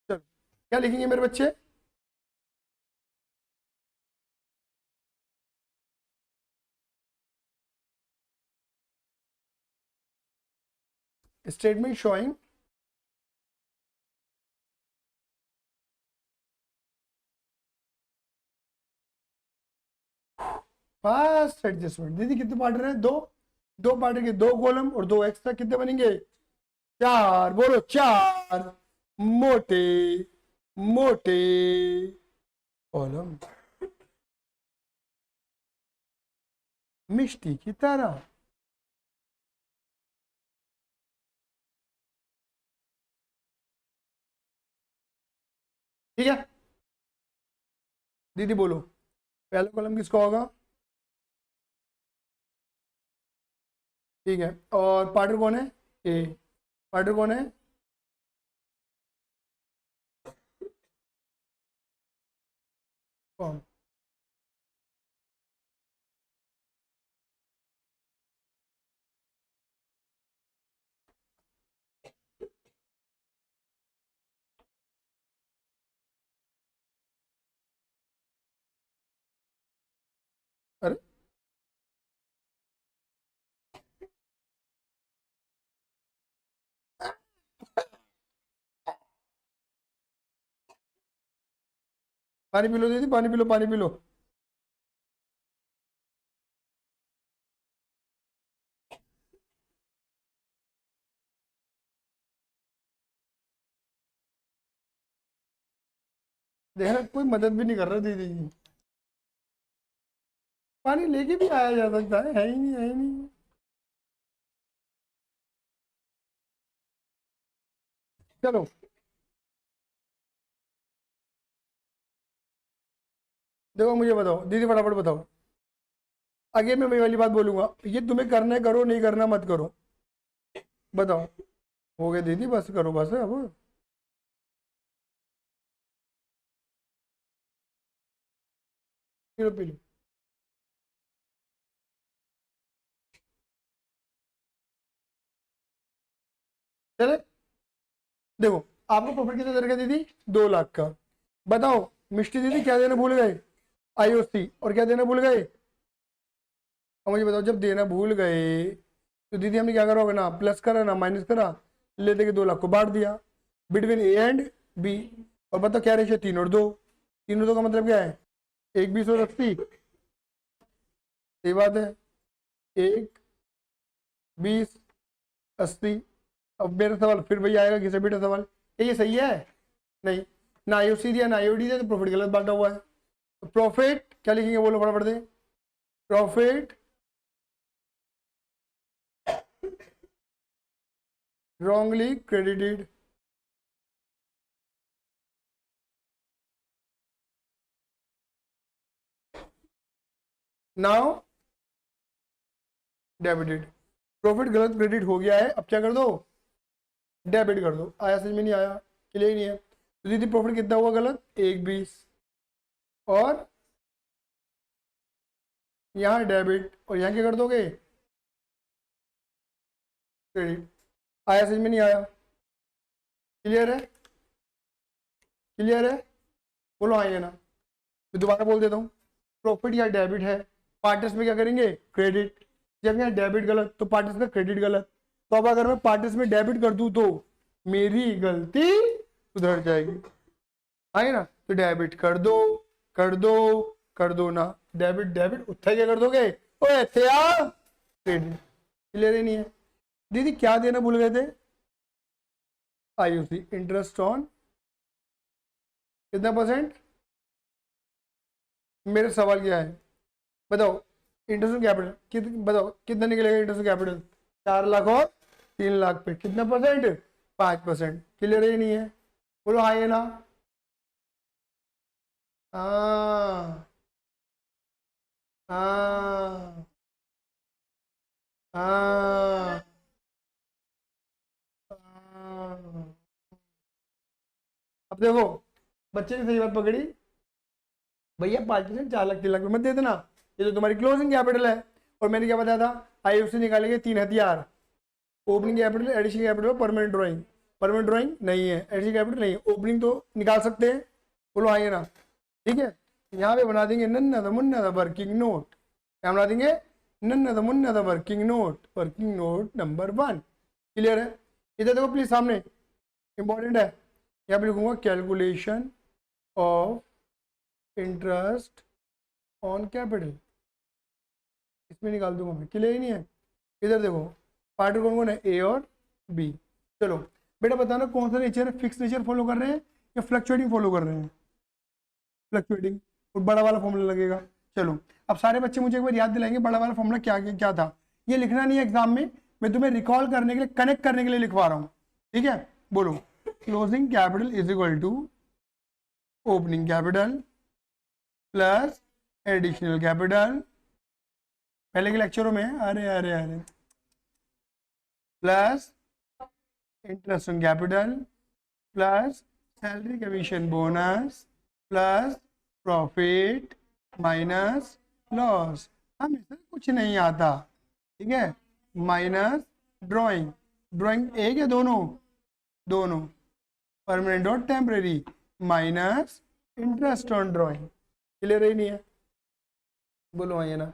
चलो क्या लिखेंगे मेरे बच्चे, स्टेटमेंट शोइंग फास्ट एडजस्टमेंट। दीदी कितने पार्ट रहे हैं, 2, 2 पार्ट के 2 कॉलम और 2 एक्स्ट्रा, कितने बनेंगे, 4, बोलो 4 मोटे मोटे कॉलम, मिष्टी की तरह। ठीक है, दीदी बोलो पहला कॉलम किसका होगा, ठीक है, और पार्टनर कौन है, ए, पार्टनर कौन है, कौन, अरे पानी पी लो दीदी, पानी पी लो, पानी पी लो। देखना कोई मदद भी नहीं कर रहा दीदी की, पानी लेके भी आया जा सकता है ही नहीं, है ही नहीं। चलो देखो मुझे बताओ दीदी, फटाफट बताओ, आगे मैं वही वाली बात बोलूंगा, ये तुम्हें करना है करो, नहीं करना मत करो, बताओ। हो गया दीदी, बस करो बस अब, पी लो पी लो। चले देखो, आपको प्रॉफिट कितना दे रखा है दीदी, 2 लाख का, बताओ मिष्टी दीदी क्या देना भूल गए? आईओसी। और क्या देना भूल गए? अब मुझे बताओ, जब देना भूल गए तो दीदी हमने क्या करा होगा ना, प्लस करा ना माइनस करा, लेते के 2 लाख को बांट दिया बिटवीन ए एंड बी। और बताओ क्या रेशियो? 3 और 2। 3 और 2 का मतलब क्या है? 1 20 और 80। सही बात है, 1 20 80। अब मेरा सवाल फिर वही आएगा, किसे बेटा सवाल, क्या ये सही है? नहीं, ना आईओसी दिया ना आईओडी दिया, तो प्रॉफिट गलत बांटा हुआ है। तो प्रॉफिट क्या लिखेंगे बोलो फटाफट दे? Profit wrongly credited। Now debited. Profit गलत क्रेडिट हो गया है, अब क्या कर दो? डेबिट कर दो। आया समझ में? नहीं आया? क्लियर ही नहीं है? तो दीदी प्रॉफिट कितना हुआ गलत? 1 20 और यहाँ डेबिट, और यहाँ क्या कर दोगे? क्रेडिट। आया समझ में? नहीं आया? क्लियर है? क्लियर है? बोलो आइए ना, मैं दोबारा बोल देता हूँ। प्रॉफिट या डेबिट है, पार्टनर्स में क्या करेंगे? क्रेडिट। जब यहाँ डेबिट गलत तो पार्टनर्स में क्रेडिट गलत। तो अब अगर मैं पार्टनर्स में डेबिट कर दूं तो मेरी गलती सुधर जाएगी, आए ना? तो डेबिट कर दो, कर दो, कर दो ना। डेबिट डेबिट उत्थे क्या कर दोगे? ओए थे आ क्रेडिट। क्लियर ही नहीं है? दीदी क्या देना भूल गए थे? आईयूसी, इंटरेस्ट ऑन कितना %? मेरा सवाल क्या है बताओ? इंटरेस्ट ऑन कैपिटल बताओ कितना निकलेगा? इंटरेस्ट ऑन कैपिटल 4 लाख और 3 लाख पे कितना %? 5%। क्लियर ही नहीं है? बोलो हाँ ये ना? हाँ हाँ हाँ हाँ। अब देखो, बच्चे ने सही बात पकड़ी। भैया 5% 4 लाख 3 लाख मत दे देना, ये तो तुम्हारी क्लोजिंग कैपिटल है। और मैंने क्या बताया था? आईएफसी निकालेंगे 3 हथियार, opening capital, additional capital, permanent drawing. Permanent drawing नहीं है, एडिशनल कैपिटल नहीं है, ओपनिंग तो निकाल सकते हैं। बोलो आइए ना? ठीक है, यहाँ पे बना देंगे नन्ना the Munna the working note. क्या बना देंगे? नन्ना the Munna the working note, working note number 1। Clear है? इधर देखो प्लीज सामने, इंपॉर्टेंट है। यहाँ पे लिखूंगा calculation of interest on capital, इसमें निकाल दूंगा मैं। क्लियर ही नहीं है? इधर देखो पार्ट कौन कौन है? ए और बी। चलो बेटा बताना कौन सा नेचर है? फिक्स नेचर फॉलो कर रहे हैं या फ्लक्चुएटिंग फॉलो कर रहे हैं? फ्लक्चुएटिंग। और बड़ा वाला फॉर्मूला लगेगा। चलो अब सारे बच्चे मुझे एक बार याद दिलाएंगे बड़ा वाला फॉर्मूला क्या क्या था? ये लिखना नहीं है एग्जाम में, मैं तुम्हें रिकॉल करने के लिए, कनेक्ट करने के लिए लिखवा रहा हूँ। ठीक है, बोलो। Closing capital is equal to opening capital plus additional capital, पहले के लेक्चरों में, अरे अरे अरे, plus interest on capital plus salary commission bonus plus profit minus loss. हमें से कुछ नहीं आता, ठीक है, माइनस ड्राइंग। ड्राइंग एक या दोनों? दोनों। परमानेंट और temporary minus interest on drawing. Clear ही नहीं है? बोलो आइए ना।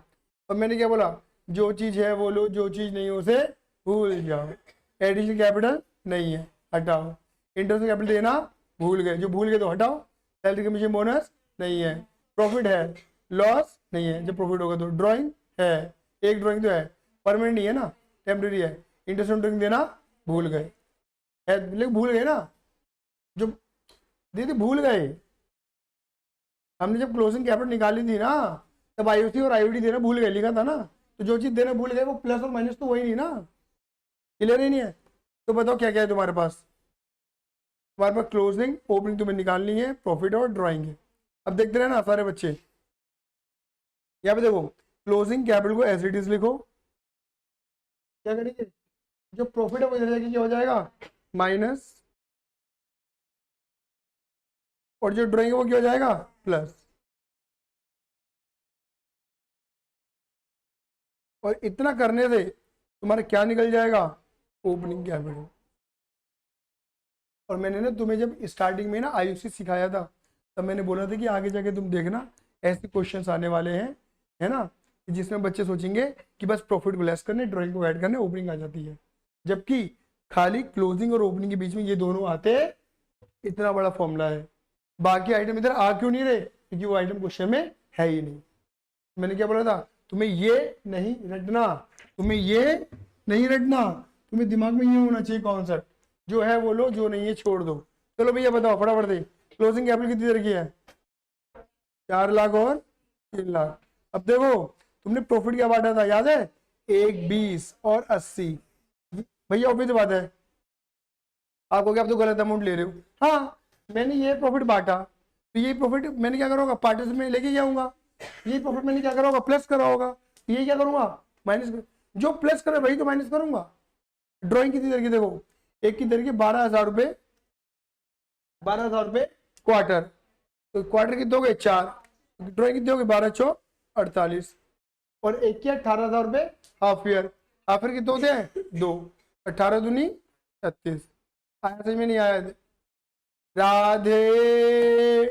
अब मैंने क्या बोला? जो चीज है वो लो, जो चीज नहीं है उसे भूल जाओ। एडिशनल कैपिटल नहीं है, हटाओ। इंटरेस्ट कैपिटल देना भूल गए, जो भूल गए तो हटाओ। सैलरी कमीशन बोनस नहीं है। प्रॉफिट है, लॉस नहीं है, जब प्रॉफिट होगा तो। ड्राइंग है, एक ड्राइंग तो है, परमानेंट नहीं है ना, टेम्परेरी है। इंटरेस्ट ऑन ड्राइंग देना भूल गए है, लेकिन भूल गए ना, जो दीदी भूल गए। हमने जब क्लोजिंग कैपिटल निकाली थी ना, तब आईओसी और आईओडी देना भूल गए लिखा था ना। तो जो चीज देना भूल गए वो प्लस और माइनस तो वही नहीं ना। क्लियर ही नहीं है? तो बताओ क्या क्या है तुम्हारे पास? तुम्हारे पास क्लोजिंग, ओपनिंग तुम्हें निकालनी है, प्रॉफिट और ड्राइंग है। अब देखते रहे ना सारे बच्चे, यहाँ पे देखो क्लोजिंग कैपिटल को एज इट इज लिखो। क्या करेंगे? जो प्रॉफिट है वो इधर जाके क्या हो जाएगा? माइनस। और जो ड्राइंग है वो क्या हो जाएगा? प्लस। और इतना करने से तुम्हारा क्या निकल जाएगा? Opening capital. और मैंने ना तुम्हें जब स्टार्टिंग में ना आईयूसी सिखाया था, तब मैंने बोला था कि आगे जाके तुम देखना ऐसे क्वेश्चंस आने वाले हैं, है ना, जिसमें बच्चे सोचेंगे कि बस प्रॉफिट को लेस करने, ड्राइंग को ऐड करने, ओपनिंग आ जाती है, जबकि खाली क्लोजिंग और ओपनिंग के बीच में ये दोनों आते हैं। इतना बड़ा फॉर्मूला है। बाकी आइटम इधर आ क्यों नहीं रहे? क्योंकि वो आइटम क्वेश्चन में है ही नहीं। मैंने क्या बोला था, तुम्हें ये नहीं रटना, तुम्हें ये नहीं रटना, तुम्हें दिमाग में ये होना चाहिए कॉन्सेप्ट, जो है वो लो, जो नहीं है छोड़ दो। चलो भैया बताओ फटाफट से, क्लोजिंग कैपिटल कितनी देर की है? 4 लाख और 3 लाख। अब देखो, तुमने प्रॉफिट क्या बांटा था याद है? 1, 20 और 80। भैया ऑब्वियस बात है, आपको क्या, आप तो गलत अमाउंट ले रहे हो। हाँ, मैंने ये प्रॉफिट बांटा, तो ये प्रॉफिट मैंने क्या करूँगा, पार्टनर्स में लेके जाऊंगा। ये प्रॉफिट मैंने क्या करा होगा, प्लस करा होगा। ये क्या करूंगा, माइनस कर, जो प्लस करे वही तो माइनस करूंगा। ड्राइंग कितनी देर की देखो, एक की देर की 12,000 रुपये, 12,000 रुपये क्वार्टर, तो क्वार्टर कितने हो गए 4, ड्राइंग कितने हो गए 12 चौ 48, और एक की 18,000 रुपये हाफ ईयर, हाफ ईयर कितने होते हैं 2, 18 दूनी 36। आया समझ में नहीं आया? राधे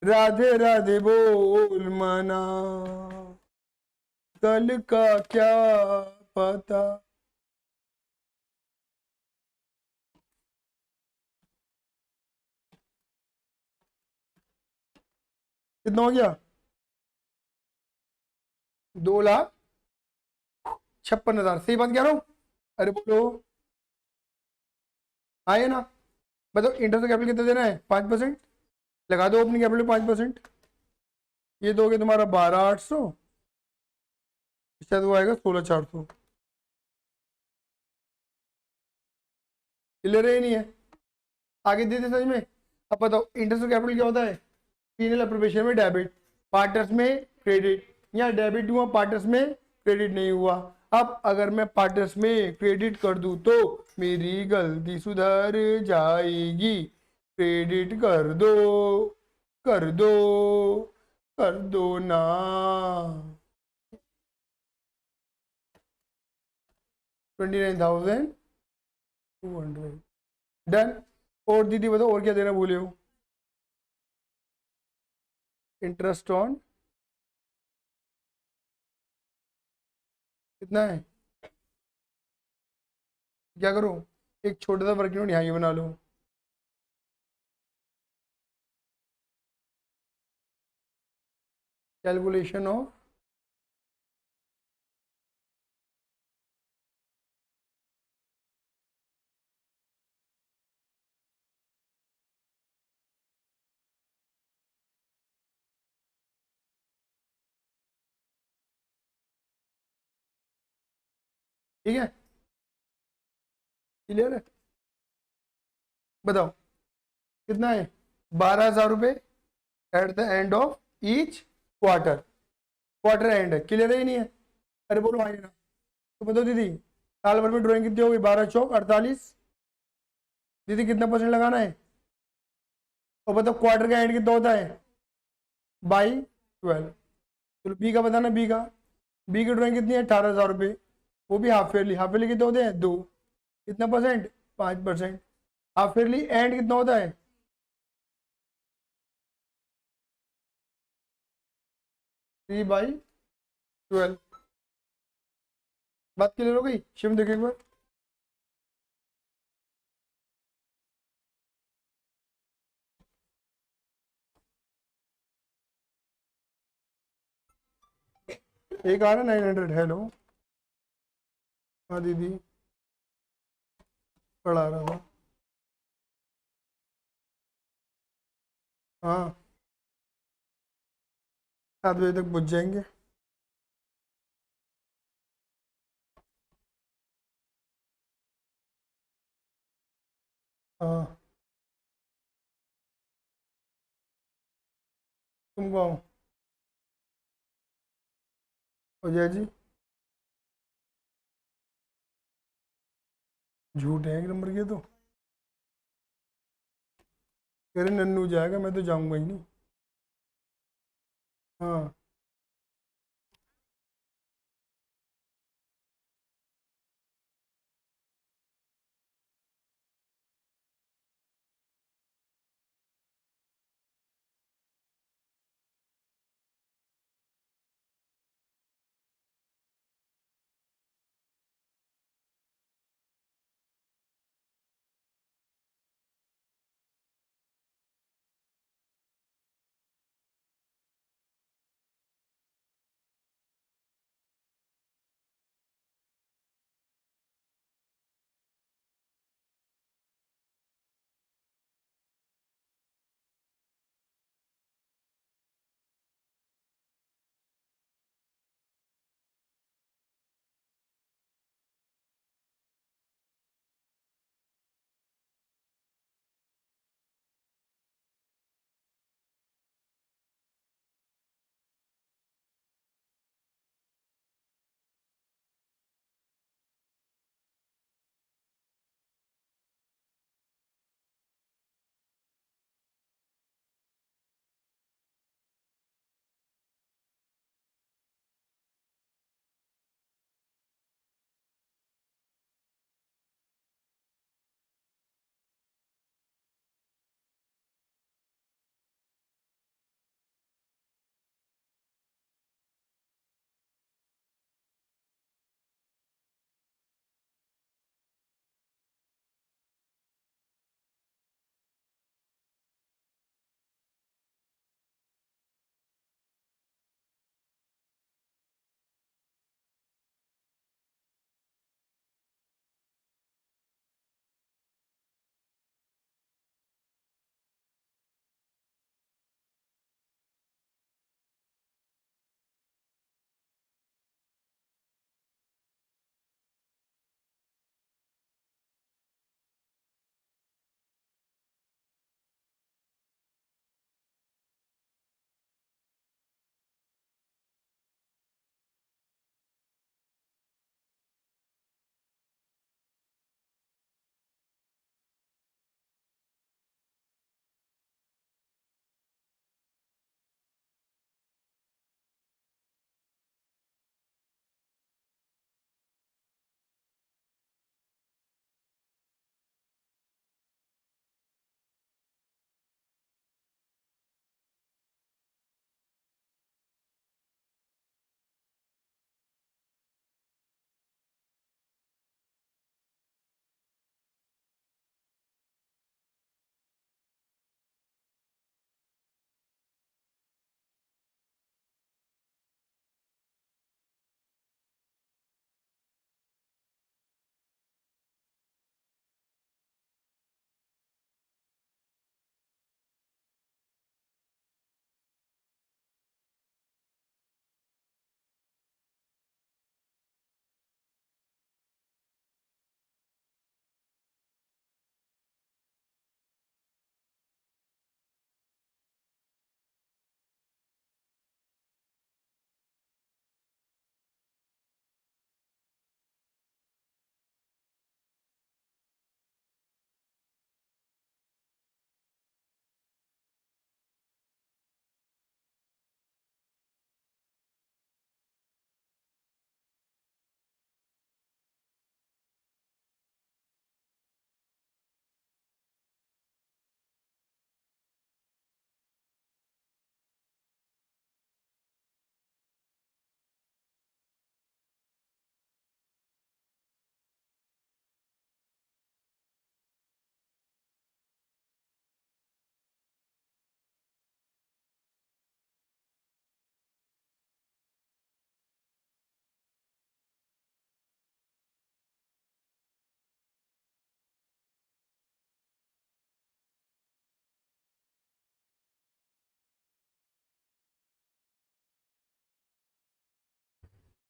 राधे राधे बोल मना, कल का क्या पता। कितना हो गया? 2,56,000। सही बात कह रहा हूँ? अरे बोलो, आए ना? बताओ इंटरेस्ट कैपिटल कितना देना है? 5%। लगा दो ओपनिंग कैपिटल 5%। ये दोगे तुम्हारा 12,800, शायद वो आएगा 16,400। क्लियर है नहीं है? आगे दे दे समझ में। अब बताओ इंटरेस्ट कैपिटल क्या होता है? पीनल अप्रोप्रिएशन में डेबिट, पार्टनर्स में क्रेडिट, या डेबिट हुआ पार्टनर्स में क्रेडिट नहीं हुआ। अब अगर मैं पार्टनर्स में क्रेडिट कर दूं तो मेरी गलती सुधर जाएगी। क्रेडिट कर दो, कर दो, कर दो ना। 29,200 डन। और दीदी बताओ और क्या देना भूले हो? इंटरेस्ट ऑन कितना है? क्या करो, एक छोटा सा वर्किंग नोट यहाँ ही बना लो। कैलकुलेशन ऑफ, ठीक है, क्लियर है? बताओ कितना है? 12,000 रुपये eight the end of each quarter. Quarter and है, क्लियर है ही नहीं है? अरे बोलो हाँ या ना। तो बताओ दीदी, साल भर में ड्राइंग कितनी होगी? 12 चौक 48। दीदी कितना परसेंट लगाना है? और बताओ क्वार्टर का एंड कितना होता है? बाई 12। चलो बी का बताना, बी का। बी की ड्राइंग कितनी है? 18,000 रुपये, वो भी हाफ ईयरली। हाफ ईयरली कितने होते हैं? 2। कितना परसेंट? 5%। हाफ ईयरली एंड कितना होता है? 3/12। बात क्लियर हो गई? शिव देखो एक बार। एक आ रहा 900। हेलो, हाँ दीदी, पढ़ा रहा था। हाँ, 7 बजे तक पहुँच जाएंगे। हाँ, तुम कहो। अजय जी झूठ है एक नंबर के तो। कह रहे नन्नू जाएगा, मैं तो जाऊंगा ही नहीं। हाँ।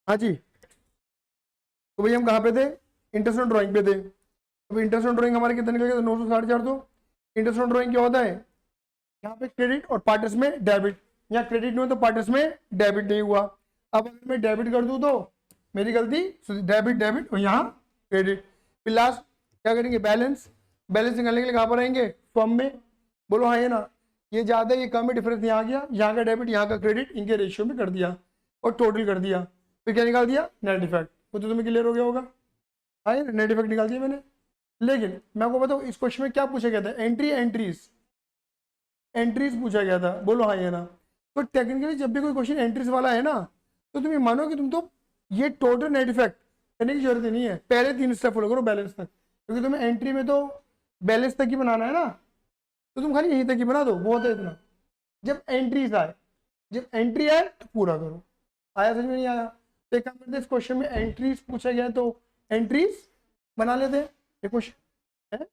हाँ जी, तो भाई हम कहाँ पे थे, इंटरेस्ट ऑन ड्राइंग पे थे। अब इंटरेस्ट ऑन ड्राइंग हमारे कितने निकलेगा, 900 इंटरेस्ट ऑन ड्राइंग क्या होता है, यहाँ पे क्रेडिट और पार्टनर्स में डेबिट, यहाँ क्रेडिट नहीं हो तो पार्टनर्स में डेबिट नहीं हुआ। अब अगर मैं डेबिट कर दूं तो मेरी गलती, डेबिट डेबिट और यहाँ क्रेडिट। फिर लास्ट क्या करेंगे, बैलेंस, बैलेंस निकालने के लिए कहाँ पर आएंगे, फॉर्म में। बोलो हाँ, ये ना, ये ज़्यादा ये कम है, डिफरेंस यहाँ गया, यहाँ का डेबिट यहाँ का क्रेडिट इनके रेशियो में कर दिया और टोटल कर दिया, फिर क्या निकाल दिया, नेट इफेक्ट। वो तो तुम्हें क्लियर हो गया होगा। हाँ, नेट इफेक्ट निकाल दिया मैंने। लेकिन मैं आपको बताऊँ इस क्वेश्चन में क्या पूछा गया था, एंट्रीज पूछा गया था। बोलो हाँ या ना। तो टेक्निकली जब भी कोई क्वेश्चन एंट्रीज वाला है ना, तो तुम ये मानो कि तुम तो ये टोटल नेट इफेक्ट करने की जरूरत ही नहीं है, पहले 3 स्टेप फॉलो करो बैलेंस तक, क्योंकि तुम्हें एंट्री में तो बैलेंस तक ही बनाना है ना, तो तुम खाली यहीं तक ही बना दो, बहुत है इतना। जब एंट्रीज आए, जब एंट्री आए तो पूरा करो। आया समझ में, नहीं आया तो एक काम करते हैं, इस क्वेश्चन में एंट्रीज पूछा गया तो एंट्रीज बना लेते हैं। ये क्वेश्चन है।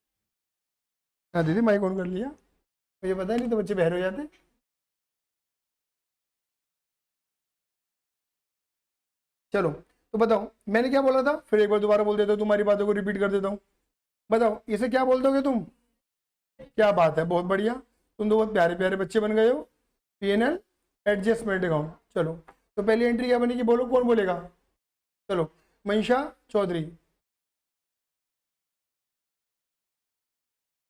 हाँ दीदी, माइक ऑन कर लिया, मुझे पता है, नहीं तो बच्चे बहर हो जाते। चलो, तो बताओ मैंने क्या बोला था, फिर एक बार दोबारा बोल देता हूँ, तुम्हारी बातों को रिपीट कर देता हूँ। बताओ इसे क्या बोल दोगे तुम, क्या बात है, बहुत बढ़िया, तुम तो बहुत प्यारे प्यारे बच्चे बन गए हो। PNL adjustment account. चलो, तो पहली एंट्री क्या बनेगी, बोलो कौन बोलेगा। चलो, मनीषा चौधरी।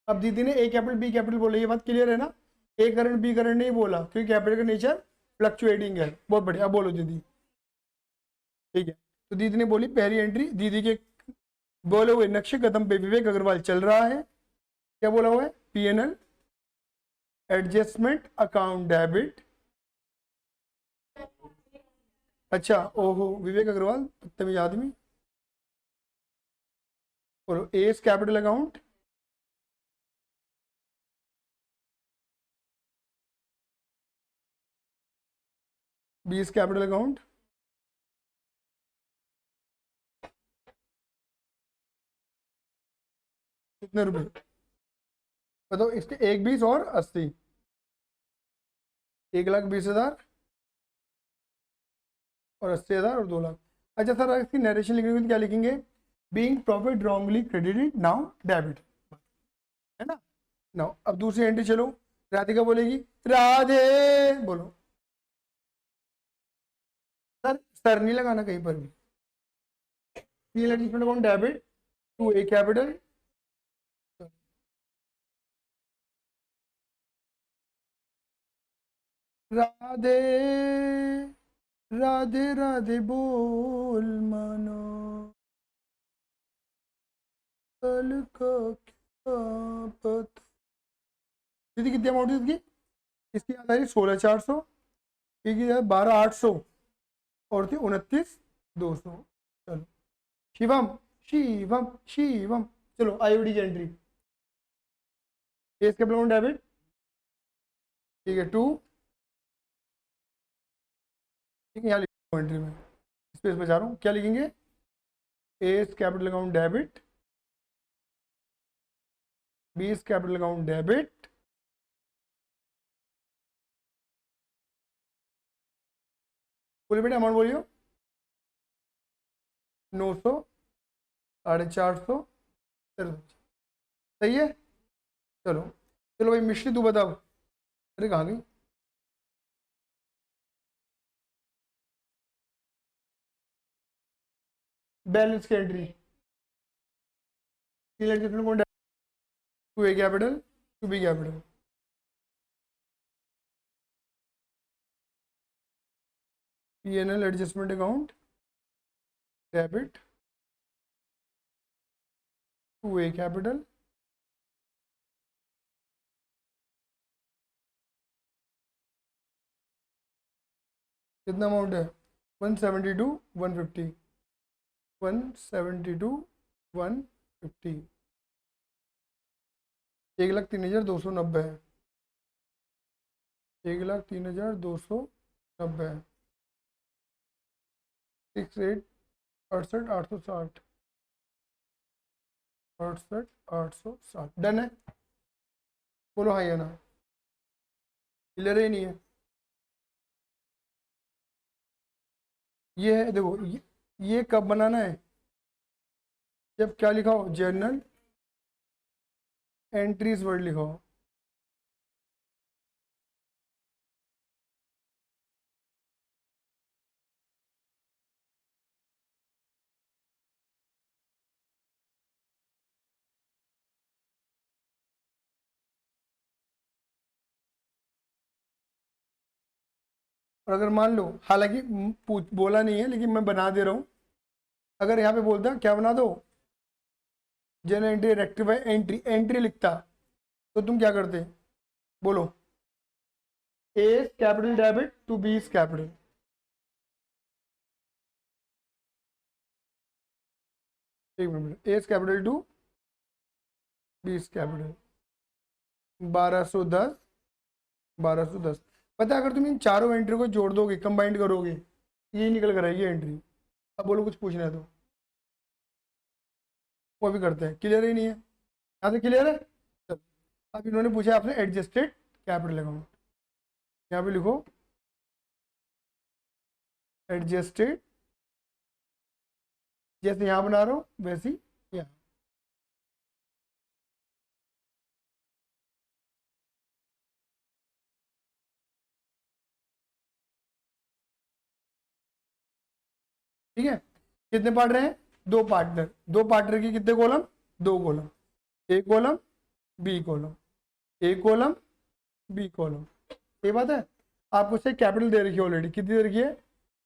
अब दीदी ने ए कैपिटल बी कैपिटल बोला, ये बात क्लियर है ना, ए करंट बी करंट नहीं बोला, क्योंकि कैपिटल का नेचर फ्लक्चुएटिंग है। बहुत बढ़िया, अब बोलो दीदी। ठीक है, तो दीदी ने बोली पहली एंट्री, दीदी के बोले हुए नक्शे कदम पे विवेक अग्रवाल चल रहा है। क्या बोला हुआ है, पीएनएल एडजस्टमेंट अकाउंट डेबिट। अच्छा, ओहो, विवेक अग्रवाल बदतमीज आदमी। और एस कैपिटल अकाउंट, बीस कैपिटल अकाउंट, कितने रुपए बताओ इसके, 1 20 और 80, 1,20,000 और 80,000 और 2 लाख। अच्छा सर, इसकी नरेशन लिखेंगे तो क्या लिखेंगे, being profit wrongly credited now debit, है ना। नाउ अब दूसरी एंट्री चलो, राधिका बोलेगी राधे, बोलो। सर नहीं लगाना कहीं पर भी, account debit to A capital, Radhe Radhe Radhe बोल मानो, कल का क्या पता। दीदी कितनी अमाउंट थी इसकी, इसकी याद आ रही 16,400, इसकी 12,800 और थी 29,200। चलो, शिवम शिवम शिवम। चलो आईओडी की एंट्री, इसके अकाउंट डेबिट, ठीक है, टू, ठीक है, यहाँ लिखो एंट्री में, स्पेस बचा रहा हूँ, क्या लिखेंगे, एस कैपिटल अकाउंट डेबिट, बीस कैपिटल अकाउंट डेबिट, बोलिए बेटा अमाउंट बोलियो, 900, 450, सही है। चलो, चलो भाई मिश्री तू बताओ, अरे कहाँ गई, बैलेंस की entry, to A capital to B capital, PNL adjustment account debit to A capital, कितना अमाउंट है, 172 150, 172 150, 1,03,290 है, 1,03,290, 68 68 860, 68 860, डन है। बोलो हाँ या ना, क्लियर ही नहीं है। ये है, देखो ये कब बनाना है, जब क्या लिखा हो, जर्नल एंट्रीज वर्ड लिखा हो। और अगर मान लो, हालांकि बोला नहीं है लेकिन मैं बना दे रहा हूँ, अगर यहाँ पे बोलता क्या बना दो, general entry rectify entry, entry लिखता, तो तुम क्या करते, बोलो, A capital debit to B capital, एक minute, A capital to B capital, 1210, 1210। पता है, अगर तुम इन चारों एंट्री को जोड़ दोगे, कंबाइंड करोगे, ये निकल कर आएगी एंट्री। अब बोलो, कुछ पूछना है तो वो भी करते हैं, क्लियर ही नहीं है, यहाँ से क्लियर है। चलो, अब इन्होंने पूछा आपने एडजस्टेड कैपिटल अकाउंट, यहाँ पे लिखो एडजस्टेड, जैसे यहाँ बना रहा हूँ वैसे ही यहाँ। ठीक है, कितने पार्टनर हैं, दो पार्टनर, दो पार्टनर की कितने कॉलम, दो कॉलम, ए कॉलम बी कॉलम, ए कॉलम बी कॉलम। ये बात है, आपको से कैपिटल दे रखी है ऑलरेडी, कितनी दे रखी है,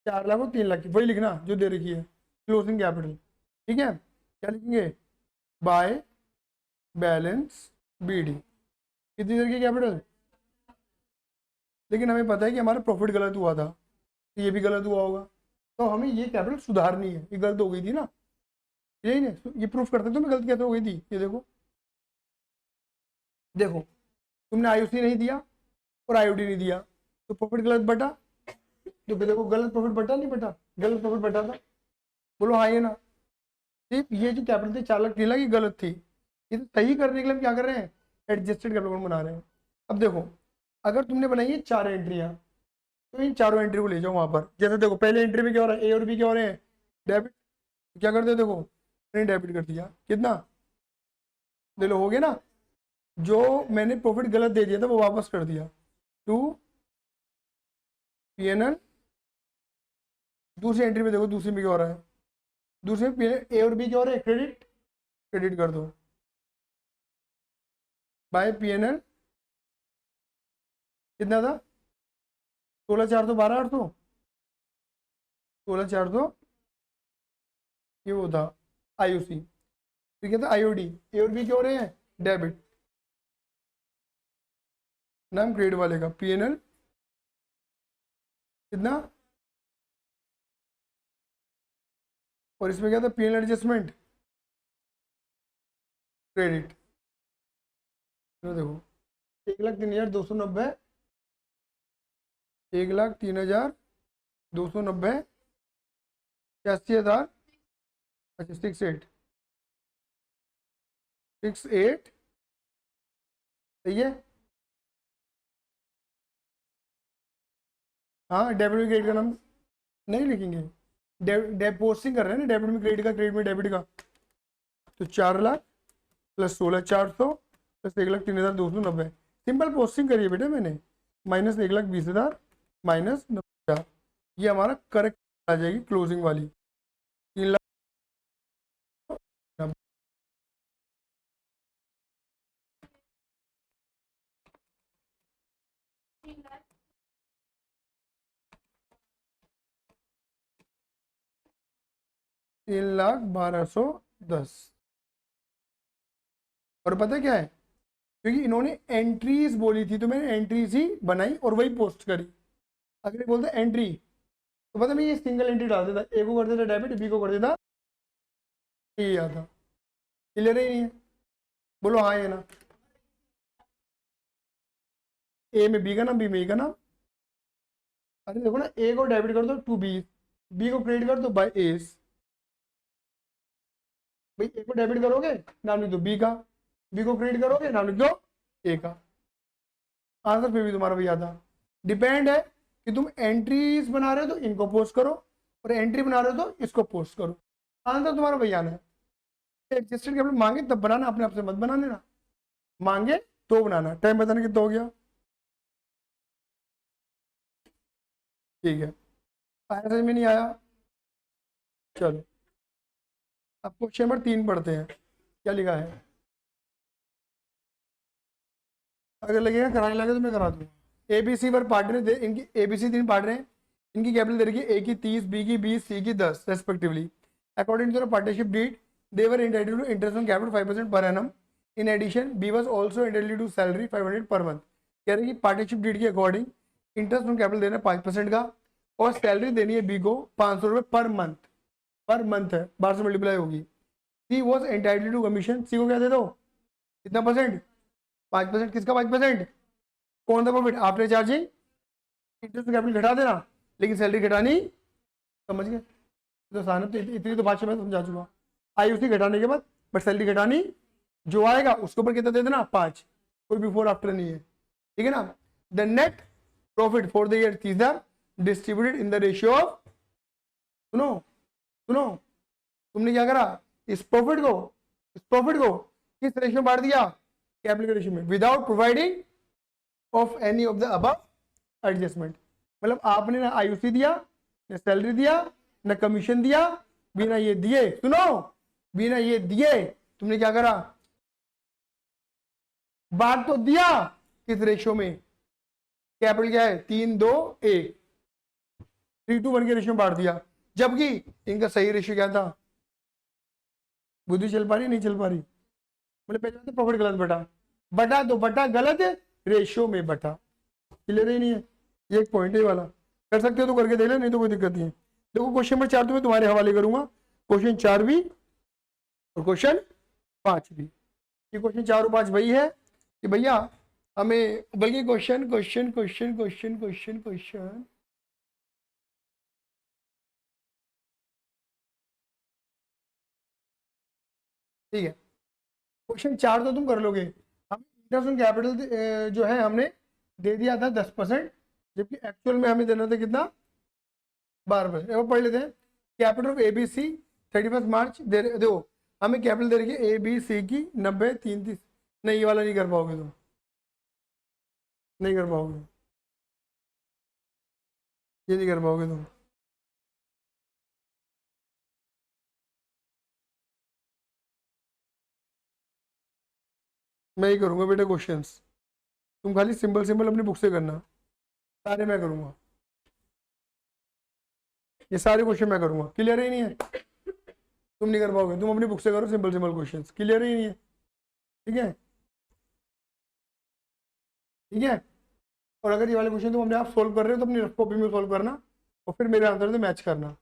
4 लाख और 3 लाख की, वही लिखना जो दे रखी है, क्लोजिंग कैपिटल। ठीक है, क्या लिखेंगे, बाय बैलेंस बी डी, कितनी दे रखी है कैपिटल। लेकिन हमें पता है कि हमारा प्रॉफिट गलत हुआ था, तो ये भी गलत हुआ होगा, तो हमें ये कैपिटल सुधारनी है, ये गलत हो गई थी ना, यही नहीं, ये प्रूफ करते तो मैं गलत कैसे हो गई थी, ये देखो, देखो तुमने आईओसी नहीं दिया और आईओडी नहीं दिया, तो प्रॉफिट गलत बटा, तो देखो गलत प्रॉफिट बटा नहीं बटा, गलत प्रॉफिट बटा था, बोलो हाँ ये ना। सिर्फ ये जो कैपिटल थी 4 लाख 3 लाख की गलत थी, ये तो सही करने के लिए हम क्या कर रहे हैं, एडजस्टेड कैपिटल बना रहे हैं। अब देखो, अगर तुमने बनाई है 4 एंट्रियां, तो इन चारों एंट्री को ले जाओ वहां पर, जैसे देखो पहले एंट्री में क्या हो रहा है, ए और बी क्या हो रहे हैं, डेबिट, क्या करते हो, देखो मैंने डेबिट कर दिया, कितना, ले लो, हो गया ना, जो मैंने प्रॉफिट गलत दे दिया था वो वापस कर दिया, टू पीएनएल। दूसरी एंट्री में देखो, दूसरी में क्या हो रहा है, दूसरे में ए और बी क्या हो रहा है, क्रेडिट, क्रेडिट कर दो, बाय पीएनएल, कितना था, 16,412, 16,400, ये वो था आईओसी, ठीक है, था आईओडी, ए और बी क्या हो रहे हैं, डेबिट, नाम क्रेडिट वाले का, पीएनएल कितना, और इसमें क्या था, पीएनएल एडजस्टमेंट क्रेडिट, देखो 1,03,290, 1,03,290, 86,000, अच्छा 68 सही है। हाँ, डेबिट में क्रेडिट का नाम नहीं लिखेंगे, पोस्टिंग कर रहे हैं ना, डेबिट में क्रेडिट का, क्रेडिट में डेबिट का, तो 4 lakh plus 16,400 plus 1,03,290, simple posting करिए बेटे मैंने, माइनस 1,20,000 माइनस 90,000, ये हमारा करेक्ट आ जाएगी क्लोजिंग वाली, 3 लाख 3,12,10। और पता क्या है, क्योंकि इन्होंने एंट्रीज बोली थी तो मैंने एंट्रीज ही बनाई और वही पोस्ट करी। अगर ये बोलते एंट्री, तो पता मैं ये सिंगल एंट्री डाल देता, ए को कर देता डेबिट, बी को कर देता, ये आता, क्लियर ही नहीं है, बोलो हाँ ये ना, ए में बी का नाम, बी में ए का नाम, अरे देखो ना, ए को डेबिट कर दो टू बी, बी को क्रेडिट कर दो बाय एस, भाई ए को डेबिट करोगे नाम लिख दो बी का, बी को क्रेडिट करोगे नाम लिख दो ए का, आंसर फिर भी तुम्हारा वही आता। डिपेंड है कि तुम एंट्रीज बना रहे हो तो इनको पोस्ट करो, और एंट्री बना रहे हो तो इसको पोस्ट करो। आंसर तुम्हारा वही आना है। एडजस्टेड कैपिटल मांगे तब बनाना, अपने आप से मत बना देना, मांगे तो बनाना। टाइम बताना कितना हो गया? ठीक है, आया समझ में नहीं आया? चलो अब क्वेश्चन नंबर 3 पढ़ते हैं, क्या लिखा है। अगर लगेगा कराने लगे तो मैं करा दूंगा। एबीसी पर पार्ट रहे, इनकी एबीसी 3 पार्ट रहे हैं, इनकी कैपिटल दे रखी है, ए की 30, बी की 20, सी की 10 रेस्पेक्टिवली। According to the partnership deed they were entitled to interest on capital 5% per annum. In addition B was also entitled to salary 500 per month. कह रहे हैं कि पार्टनरशिप डीड के अकॉर्डिंग इंटरेस्ट ऑन कैपिटल देना 5% का और सैलरी देनी है बी को 500 रुपये पर मंथ। पर मंथ है, 12 से मल्टीप्लाई होगी। सी वॉज एंटाइटल्ड टू कमीशन, सी को क्या दे दो, कितना परसेंट? 5%। किसका 5%? कौन सा profit? After charging interest capital घटा देना, लेकिन सैलरी घटानी, समझ गए? तो आसान है, तो इतनी तो भाषा में समझा चुका। आई उसी घटाने के बाद बट सैलरी घटानी, जो आएगा उसके ऊपर कितना दे देना, 5, कोई बिफोर आफ्टर नहीं है, ठीक है ना। The net profit for the year तीसरा distributed in the ratio of, सुनो सुनो, तुमने क्या करा, इस प्रॉफिट को किस रेशियो में बांट दिया, कैपिटल रेशियो में, without providing of any of the above adjustment. मतलब आपने ना आईयूसी दिया, न सैलरी दिया, न कमीशन दिया, बिना ये दिए, सुनो, बिना ये दिए तुमने क्या करा, बांट तो दिया, किस रेशियो में, कैपिटल क्या है 3, 2, 1, 3:1 के रेशियो में बांट दिया, जबकि इनका सही रेशियो क्या था, बुद्धि चल पा रही नहीं चल पा रही, मतलब पहले तो प्रॉफिट गलत बटा, बटा तो बटा गलत रेशियो में बटा, क्लियर ही नहीं है, ये एक पॉइंट है वाला। कर सकते हो तो करके देख ले, नहीं तो कोई दिक्कत नहीं है। देखो क्वेश्चन नंबर 4 तो मैं तुम्हारे हवाले करूंगा, क्वेश्चन 4 भी और क्वेश्चन 5 भी। ये क्वेश्चन 4 और 5 वही है कि भैया हमें, बल्कि question question question question question question ठीक है, क्वेश्चन 4 तो तुम कर लोगे। हम इंटरेस्ट ऑन कैपिटल जो है हमने दे दिया था 10%, जबकि एक्चुअल में हमें देना था कितना, 12%। वो पढ़ लेते हैं। Capital of A B C 31 March दो, हमें कैपिटल दे रही है ए बी सी की 90, 33, नहीं ये वाला नहीं कर पाओगे तुम, नहीं कर पाओगे, ये नहीं कर पाओगे तुम। मैं ही करूंगा बेटा क्वेश्चंस, तुम खाली सिंपल सिंपल अपनी बुक से करना, सारे मैं करूंगा, ये सारे क्वेश्चन मैं करूंगा, क्लियर ही नहीं है, तुम नहीं कर पाओगे, तुम अपनी बुक से करो सिंपल सिंपल क्वेश्चंस, क्लियर ही नहीं है, ठीक है, ठीक है। और अगर ये वाले क्वेश्चन तुम अपने आप सोल्व कर रहे हो तो अपनी रफ कॉपी में सोल्व करना और फिर मेरे आंसर से मैच करना,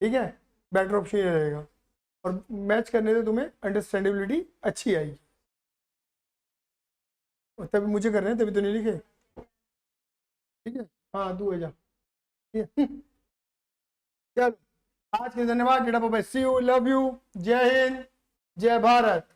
ठीक है, बेटर ऑप्शन ये रहेगा, और मैच करने से तुम्हें अंडरस्टैंडेबिलिटी अच्छी आएगी। और तभी मुझे कर रहे हैं, तभी तो नहीं लिखे, ठीक है, हाँ तू है जा, ठीक है। चलो आज के लिए धन्यवाद, डेटा सी यू, लव यू, जय हिंद, जय भारत।